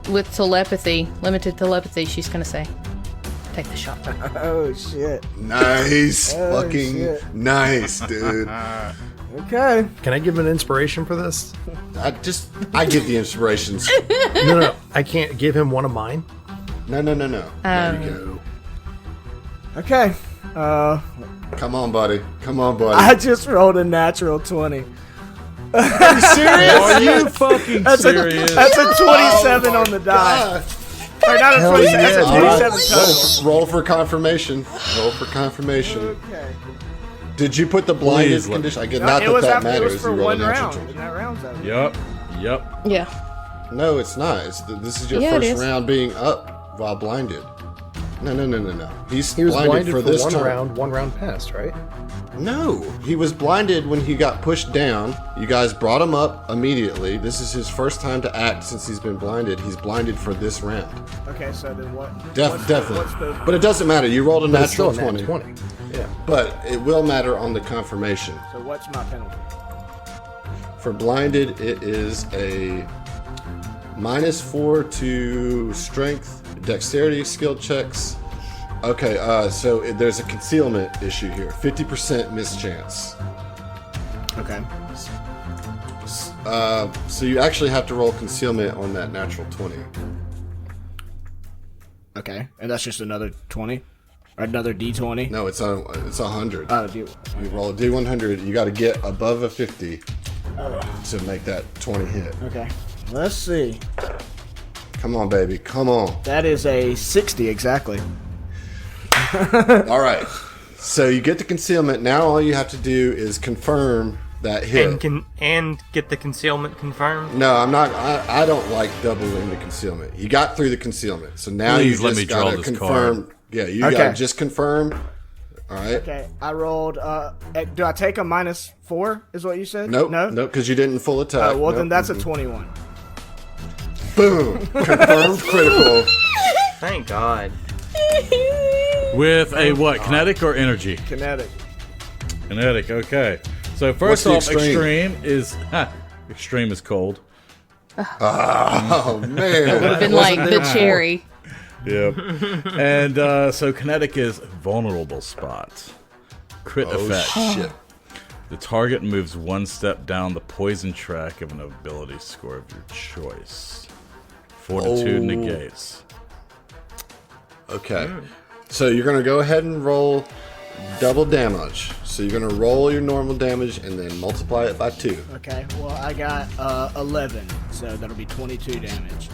with telepathy, limited telepathy, she's gonna say, "Take the shot." Oh shit. Nice, Oh, fucking shit. nice, dude. Okay. Can I give an inspiration for this? I give the inspirations. No. I can't give him one of mine. No. No, you Okay. can't. Come on, buddy. I just rolled a natural 20. Are you fucking serious? That's a 27 on the die. Or not a Hell 27, yeah, that's a dude. 27 total. Roll for confirmation. Okay. Did you put the blinded Please let- condition? I get No, not it that was that after, it matters. was for You rolled one a natural round. 20. And that round's over. Yep. Yeah. No, it's not. This is your Yeah, it first is. round being up while blinded. No. He's He was blinded for for this one turn. round passed, right? No, he was blinded when he got pushed down. You guys brought him up immediately. This is his first time to act since he's been blinded. He's blinded for this round. Okay, so then what? Definitely. What's the, But it doesn't matter. You rolled a But it's natural still a nat 20. 20. Yeah. But it will matter on the confirmation. so what's my penalty? For blinded, it is a -4 to strength, dexterity, skill checks. Okay, so there's a concealment issue here. 50% mischance. Okay. So you actually have to roll concealment on that natural 20. Okay. And that's just another 20? Or another D20? No, it's 100. Oh, D. You roll a D100. You got to get above a 50 to make that 20 hit. Okay. Let's see. Come on, baby. Come on. That is a 60 exactly. All right. So you get the concealment. Now all you have to do is confirm that hit. And get the concealment confirmed. No, I'm not. I don't like doubling the concealment. You got through the concealment, so now Please you let just me draw gotta this confirm. Yeah, you Okay. gotta just confirm. All right. Okay. I rolled. Do I take a -4? Is what you said? Nope. No. Nope. Because you didn't full attack. Well, Nope. then that's a 21. Boom. Confirmed critical. Thank God. With a what? Kinetic or energy? Kinetic. Kinetic. Okay. So So first What's off, the extreme? extreme is cold. Oh man. Would have been like the cherry. Yep. And so kinetic is vulnerable spot. Crit effect. Shit. The target moves one step down the poison track of an ability score of your choice. Fortitude negates. Okay. So you're going to go ahead and roll double damage. So you're going to roll your normal damage and then multiply it by 2. Okay, well, I got 11, so that'll be 22 damage.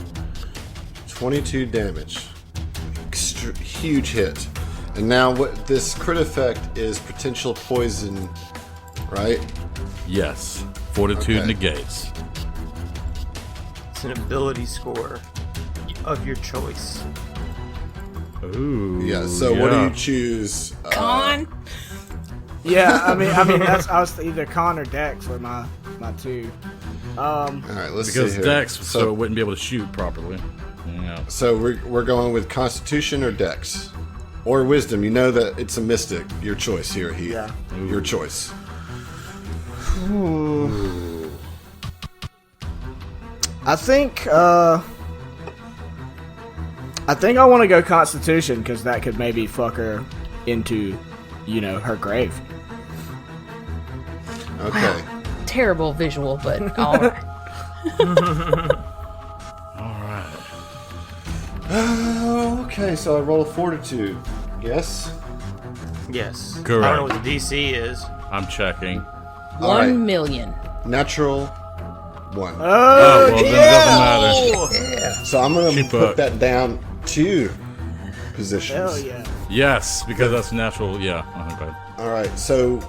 22 damage. Huge hit. And now what this crit effect is potential poison, right? Yes. Fortitude Okay. negates. It's an ability score of your choice. Ooh. Yeah, so what do you choose? Con. Yeah, I mean, I was either con or dex were my two. All right, let's Because see here. Dex, so it wouldn't be able to shoot properly. Yeah. So we're going with Constitution or Dex? Or Wisdom. You know that it's a mystic. Your choice here, Heath. Yeah. Your choice. I think I want to go Constitution because that could maybe fuck her into, her grave. Okay. Terrible visual, but all right. Okay, so I roll a Fortitude. Yes? Yes. Correct. I don't know what the DC is. I'm checking. All right. 1 million. Natural 1. Oh, well, then it doesn't matter. So I'm going to Keep put up. that down 2 positions. Hell yeah. Yes, because that's natural. Yeah. Okay. All right, so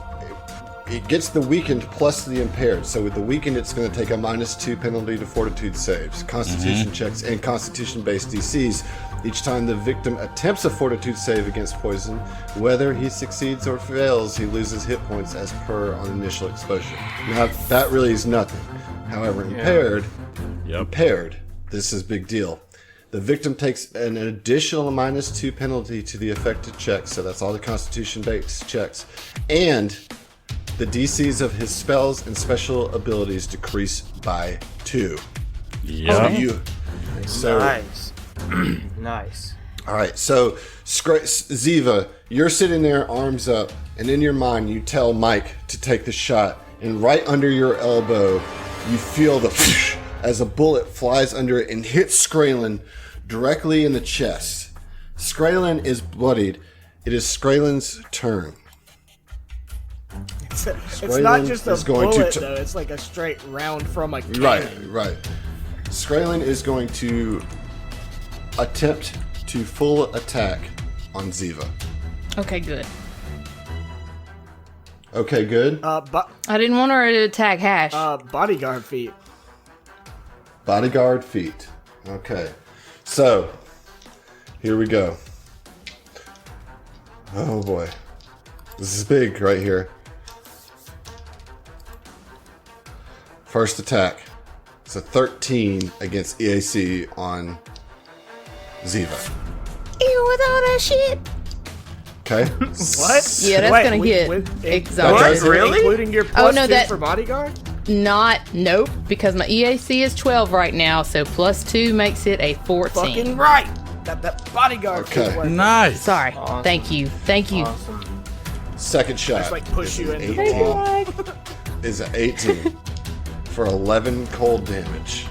it gets the weakened plus the impaired. So with the weakened, it's going to take a -2 penalty to Fortitude saves, Constitution checks, and Constitution-based DCs. Each time the victim attempts a Fortitude save against poison, whether he succeeds or fails, he loses hit points as per on initial exposure. Now, that really is nothing. However, impaired, this is a big deal. The victim takes an additional -2 penalty to the affected checks, so that's all the Constitution-based checks, and the DCs of his spells and special abilities decrease by 2. Yeah. Nice. Nice. All right, so Ziva, you're sitting there, arms up, and in your mind, you tell Mike to take the shot, and right under your elbow, you feel the as a bullet flies under it and hits Skraylen directly in the chest. Skraylen is bloodied. It is Skraylen's turn. It's not Skraylen just a is going bullet, to though. It's like a straight round from a cannon. Right. Skraylen is going to attempt to full attack on Ziva. Okay, good. Okay, good. I didn't want her to attack Hash. Bodyguard feet. Bodyguard feet. Okay. So, here we go. Oh boy. This is big right here. First attack. It's a 13 against EAC on Ziva. Ew, with all that shit. Okay. What? Yeah, that's gonna get exhausted. What? Really? Including your plus no, 2 that- for bodyguard? Nope, because my EAC is 12 right now, so +2 makes it a 14. Fucking right. That bodyguard Okay. feet work. Nice. Sorry. Awesome. Thank you. Awesome. Second shot. Just like push you is into 18. Is an 18 for 11 cold damage.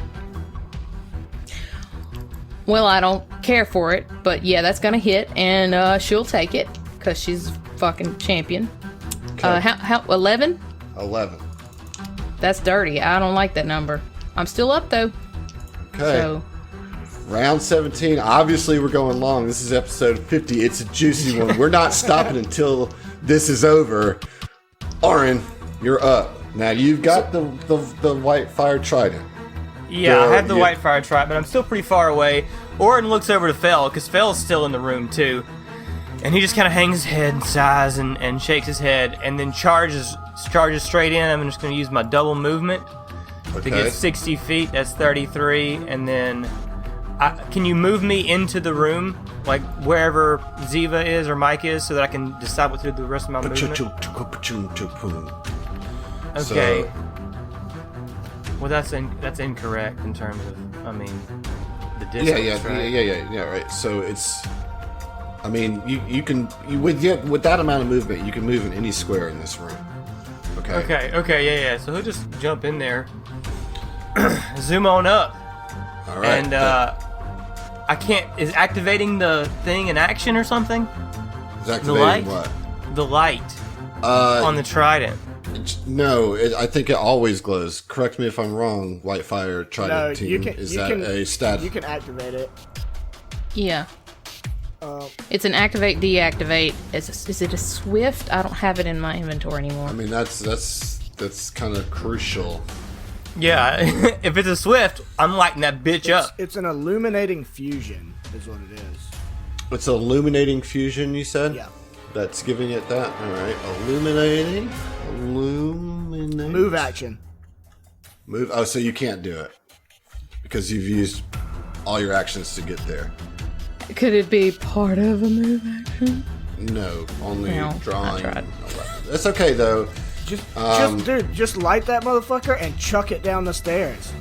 Well, I don't care for it, but yeah, that's gonna hit, and she'll take it because she's fucking champion. Okay. How 11? 11. That's dirty. I don't like that number. I'm still up though. Okay. So Round 17. Obviously, we're going long. This is episode 50. It's a juicy one. We're not stopping until this is over. Oren, you're up. Now, you've got the white fire trident. Yeah, I had the Yeah. white fire trap, but I'm still pretty far away. Orin looks over to Fel, because Fel's still in the room, too. And he just kind of hangs his head and sighs and shakes his head, and then charges straight in. I'm just going to use my double movement to get 60 feet. That's 33. And then, can you move me into the room, like wherever Ziva is or Mike is, so that I can decide what to do with the rest of my movement? Okay. So, Well, that's incorrect in terms of, the distance, right? yeah, right. So it's, you can with that amount of movement, you can move in any square in this room. Okay. Yeah. So he'll just jump in there, zoom on up, All right. and I can't. Is activating the thing in action or something? Is activating what? The light on the trident. No, I think it always glows. Correct me if I'm wrong, Whitefire Trident team. Is that a stat? You can activate it. Yeah. It's an activate, deactivate. Is it a swift? I don't have it in my inventory anymore. That's kind of crucial. Yeah, if it's a swift, I'm lighting that bitch up. It's an illuminating fusion, is what it is. It's illuminating fusion, you said? Yeah. That's giving it that. All right. Illuminate. Move action. Move. Oh, so you can't do it because you've used all your actions to get there. Could it be part of a move action? No, only No, drawing. I tried. That's okay though. Just light that motherfucker and chuck it down the stairs.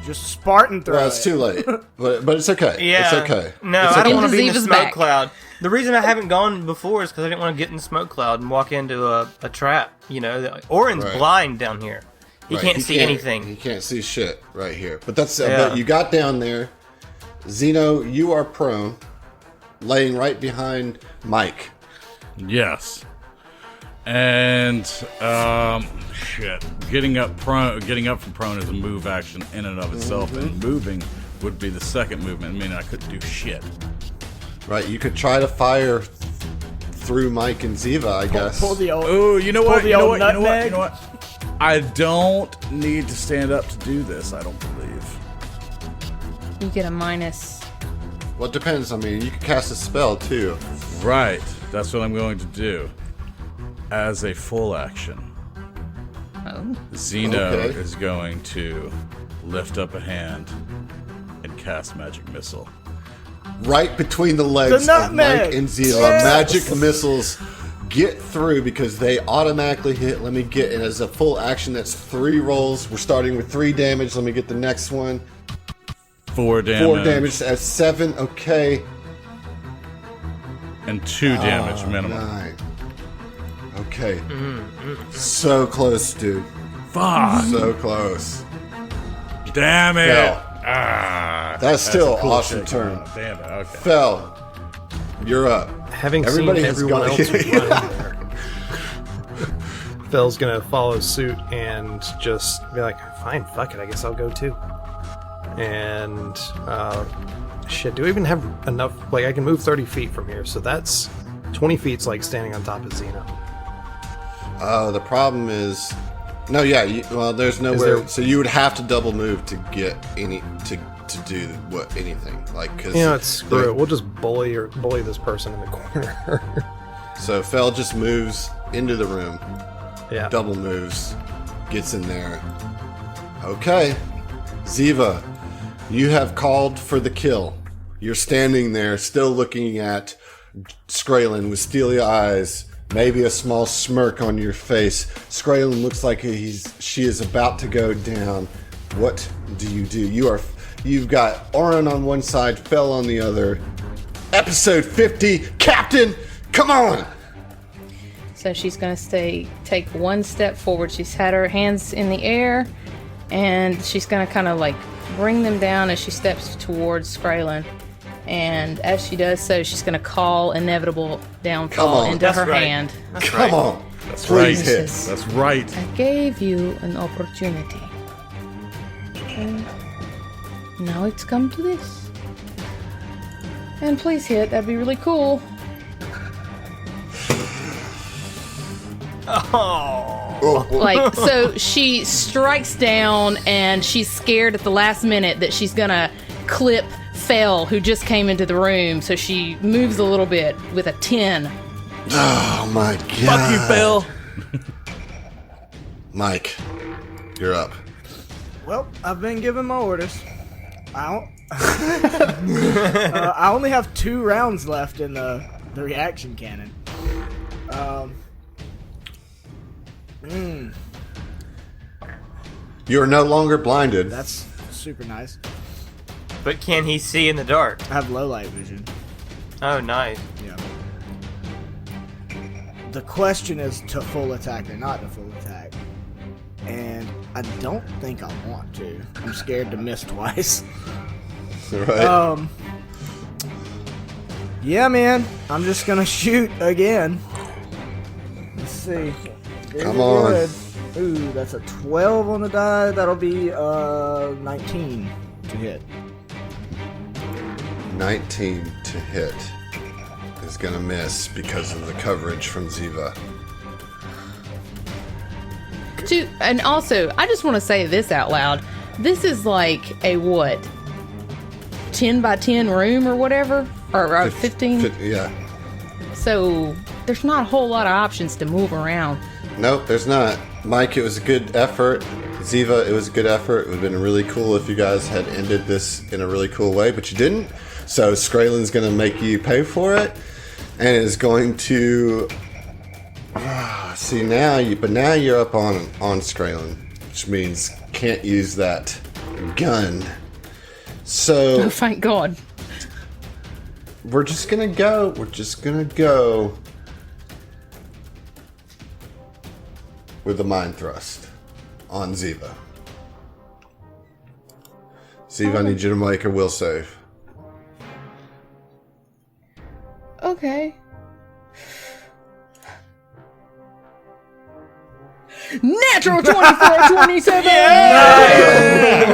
Just Spartan throw Well, it's too late, but it's okay. Yeah. It's okay. No, It's I don't okay. want to be in the Ziva's smoke back. cloud. The reason I haven't gone before is because I didn't want to get in the smoke cloud and walk into a trap. Orin's Right. blind down here. He Right, can't see anything. He can't see shit right here. But that's Yeah. but you got down there. Zeno, you are prone, laying right behind Mike. Yes. And getting up from prone is a move action in and of itself, and moving would be the second movement. I couldn't do shit. Right, you could try to fire through Mike and Ziva, I guess. Pull the old. Oh, you know Pull what? the You know old what? You know what? nutmeg. You know what? I don't need to stand up to do this. I don't believe. You get a minus. Well, it depends. You could cast a spell too. Right. That's what I'm going to do. As a full action, Oh. Zeno Okay. is going to lift up a hand and cast Magic Missile. Right between the legs The of Mike nutmeg. and Ziva. Yes. Magic missiles get through because they automatically hit. And as a full action, that's 3 rolls. We're starting with 3 damage. Let me get the next one. 4 damage. 4 damage at 7. Okay. And 2 damage minimum. 9. Okay. So close, dude. Fuck. So close. Damn it. Fell. Ah. That's still a cool awesome shit. turn. Oh, damn it. Okay. Fell. You're up. Having Everybody seen has everyone gone- else run there, Phil's gonna follow suit and just be like, fine, fuck it, I guess I'll go too. And shit, do we even have enough? Like, I can move 30 feet from here, so that's 20 feet's like standing on top of Xena. The problem is, no, yeah. There's nowhere. there- So you would have to double move to get any to do anything. Like, because Screw it. We'll just bully this person in the corner. So Fell just moves into the room, Yeah. double moves, gets in there. Okay, Ziva, you have called for the kill. You're standing there, still looking at Skraylin with steely eyes. Maybe a small smirk on your face. Skraylin looks like she is about to go down. What do? You've got Orin on one side, Fell on the other. Episode 50, Captain, come on! So she's gonna take one step forward. She's had her hands in the air, and she's gonna kind of like bring them down as she steps towards Skraylin. And as she does so, she's gonna call inevitable Come downfall on. into That's her right. hand. Come on, That's please right. hit. That's right. I gave you an opportunity. And now it's come to this. And please hit, that'd be really cool. Oh. Like, so she strikes down and she's scared at the last minute that she's gonna clip Fell, who just came into the room. So she moves a little bit with a 10. Oh my god. Fuck you, Phil. Mike, you're up. Well, I've been given my orders. I only have 2 rounds left in the reaction cannon. You are no longer blinded. That's super nice. But can he see in the dark? I have low light vision. Oh, nice. Yeah. The question is to full attack or not to full attack. And I don't think I want to. I'm scared to miss twice. Right. Yeah, man. I'm just gonna shoot again. Let's see. Come on. Good. Ooh, that's a 12 on the die. That'll be 19 to hit. 19 to hit is gonna miss because of the coverage from Ziva. And also, I just want to say this out loud. This is like a what? 10 by 10 room or whatever? Or 15? Yeah. So there's not a whole lot of options to move around. Nope, there's not. Mike, it was a good effort. Ziva, it was a good effort. It would have been really cool if you guys had ended this in a really cool way, but you didn't. So Skraelin's going to make you pay for it, and is going to... see, now you're up on Skraelin, which means can't use that gun. So... Oh, thank God. We're just going to go with the Mind Thrust on Ziva. Ziva, I need you to make a will save. Okay. Natural 24, 27!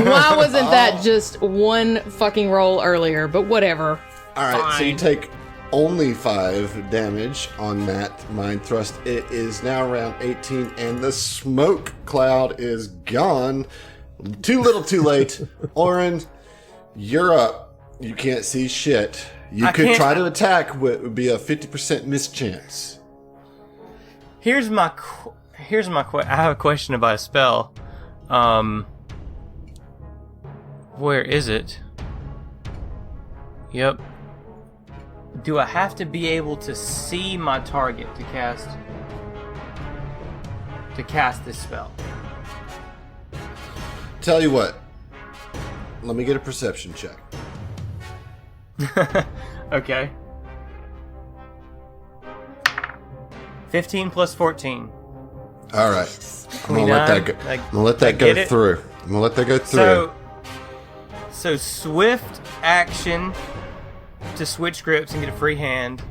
Why wasn't that just one fucking roll earlier? But whatever. Alright, so you Fine. take only 5 damage on that Mind Thrust. It is now around 18, and the smoke cloud is gone. Too little, too late. Oren, you're up. You can't see shit. You could try to attack, but it would be a 50% mischance. Here's my I have a question about a spell. Where is it? Yep. Do I have to be able to see my target to cast this spell? Tell you what. Let me get a perception check. Okay. 15 plus 14. All right. I'm gonna let that go. I'm gonna let that go through. I'm gonna let that go through. So swift action to switch grips and get a free hand.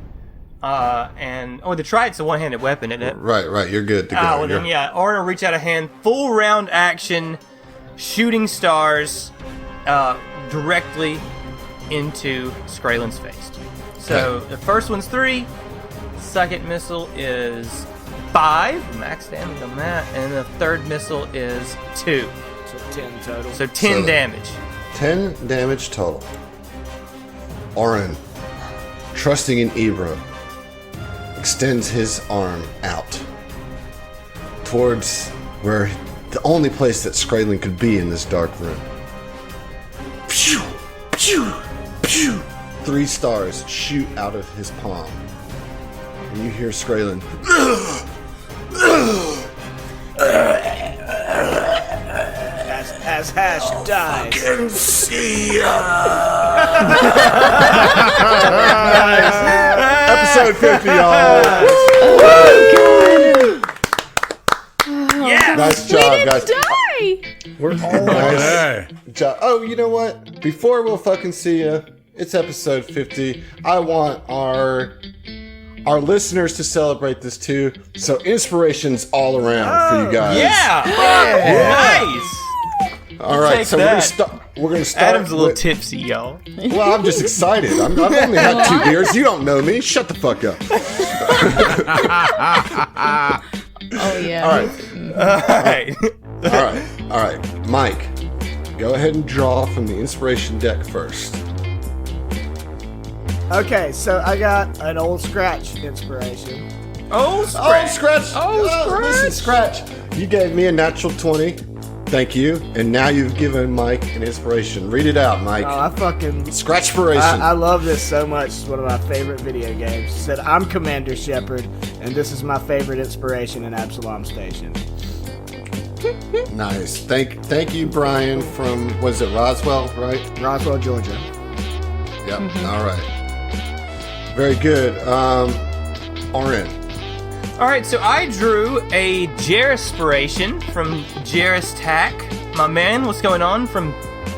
The trident's a one-handed weapon, isn't it? Right. You're good to go. Well then, yeah. Orin will reach out a hand, full round action, shooting stars directly into Skraelin's face. So the first one's 3, second missile is 5, max damage on that, and the third missile is 2. So 10 total. So 10 damage. 10 damage total. Orin, trusting in Ibra, extends his arm out towards where the only place that Skraelin could be in this dark room. Pew! Pew! Pew! 3 stars shoot out of his palm. And you hear Skraelin. As Hash dies. Can see Episode 50, y'all. Yeah. Nice job, guys. Die! We're all Nice job. Oh, you know what? Before we'll fucking see you, it's episode 50. I want our listeners to celebrate this too. So inspirations all around for you guys. Yeah. Nice. All right. take So that. we're gonna start. Adam's a little with- tipsy, y'all. Well, I'm just excited. I've only had 2 beers. You don't know me. Shut the fuck up. Oh, yeah. All right. Mike, go ahead and draw from the inspiration deck first. Okay, so I got an old Scratch inspiration. Oh, Scratch! Listen, Scratch. You gave me a natural 20. Thank you. And now you've given Mike an inspiration. Read it out, Mike. Oh, I fucking... Scratchpiration. I love this so much. It's one of my favorite video games. It said, I'm Commander Shepard, and this is my favorite inspiration in Absalom Station. Nice. Thank you, Brian, from, was it Roswell, right? Roswell, Georgia. Yep. All right. Very good. RN. All right, so I drew a Jerispiration from Jeris Tack. My man, what's going on from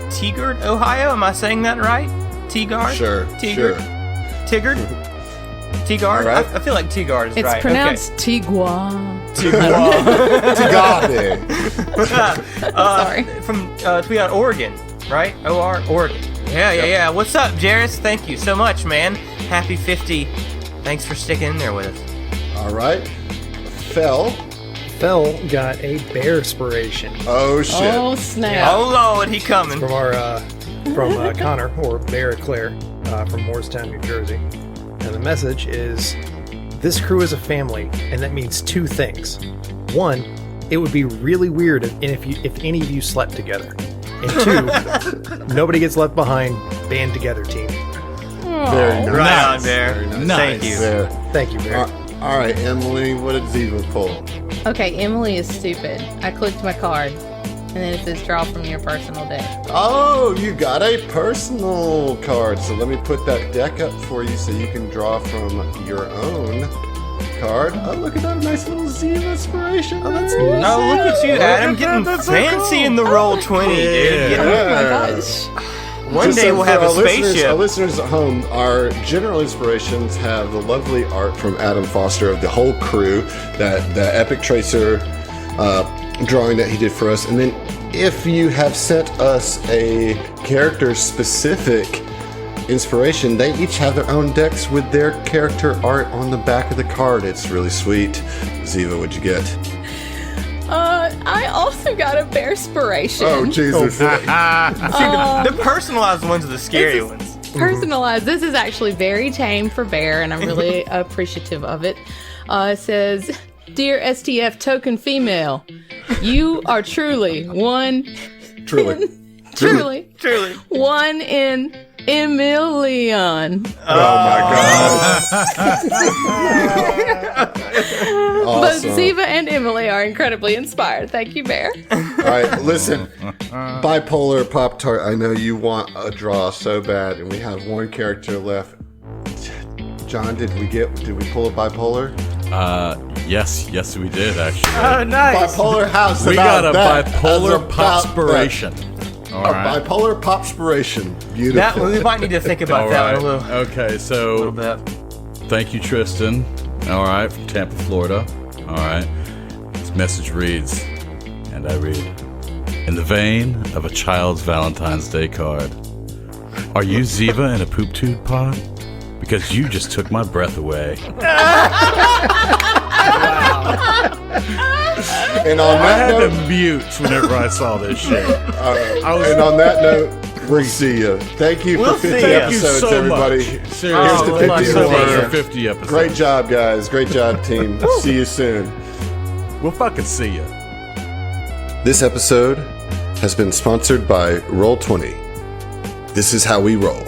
Tigard, Ohio? Am I saying that right? Tigard? Sure. Tigard? Tigard? Tigard? All right. I feel like Tigard is It's right. pronounced Tigua. Tagade. Sorry. From Tweon, Oregon, right? Oregon. Yeah. What's up, Jeris? Thank you so much, man. Happy 50. Thanks for sticking in there with us. All right. Fell. Fell got a Bearspiration Oh, shit. Oh, snap. Oh, Lord, he coming. from Connor, or Bear Claire, from Moorestown, New Jersey. And the message is, this crew is a family, and that means two things. One, it would be really weird if any of you slept together. And two, nobody gets left behind. Band together, team. Very nice. Right on, Bear. Very nice. Thank you. There. Thank you, Bear. All right, Emily, what did Ziva pull? Okay, Emily is stupid. I clicked my card, and then it says draw from your personal deck. Oh, you got a personal card. So let me put that deck up for you so you can draw from your own card. Oh, look at that nice little Ziva inspiration. Oh, that's nice. Oh, look at you, Adam, getting That's so fancy cool. in the roll 20, dude. Yeah. Oh my gosh. One Just day so we'll for have a our spaceship. Our listeners at home, our general inspirations have the lovely art from Adam Foster of the whole crew, that the Epic Tracer drawing that he did for us. And then if you have sent us a character-specific inspiration, they each have their own decks with their character art on the back of the card. It's really sweet. Ziva, what'd you get? I also got a Bearspiration. Oh, Jesus. The personalized ones are the scary ones. Personalized. This is actually very tame for Bear, and I'm really appreciative of it. It says, "Dear STF token female, you are truly one Truly. one in a million." Oh, my God. But Awesome. Ziva and Emily are incredibly inspired. Thank you, Bear. All right, listen. Bipolar Pop Tart, I know you want a draw so bad, and we have one character left. John, did we pull a bipolar? Yes, we did actually. Oh, nice. Bipolar house. We got a bipolar pop popspiration. All A right. bipolar popspiration. That Beautiful. we might need to think about All that right. a little Okay, so bit. thank you, Tristan. All right, from Tampa, Florida. All right. This message reads, and I read, in the vein of a child's Valentine's Day card, are you Ziva in a poop tube pod? Because you just took my breath away. And on I that had note, to mute whenever I saw this shit. and on that note, we'll see you. Thank you We'll for 50 see ya. Thank you episodes, so everybody. much. Here's Seriously, to Oh, 50 much so much more. for 50 episodes. Great job, guys. Great job, team. See you soon. We'll fucking see you. This episode has been sponsored by Roll20. This is how we roll.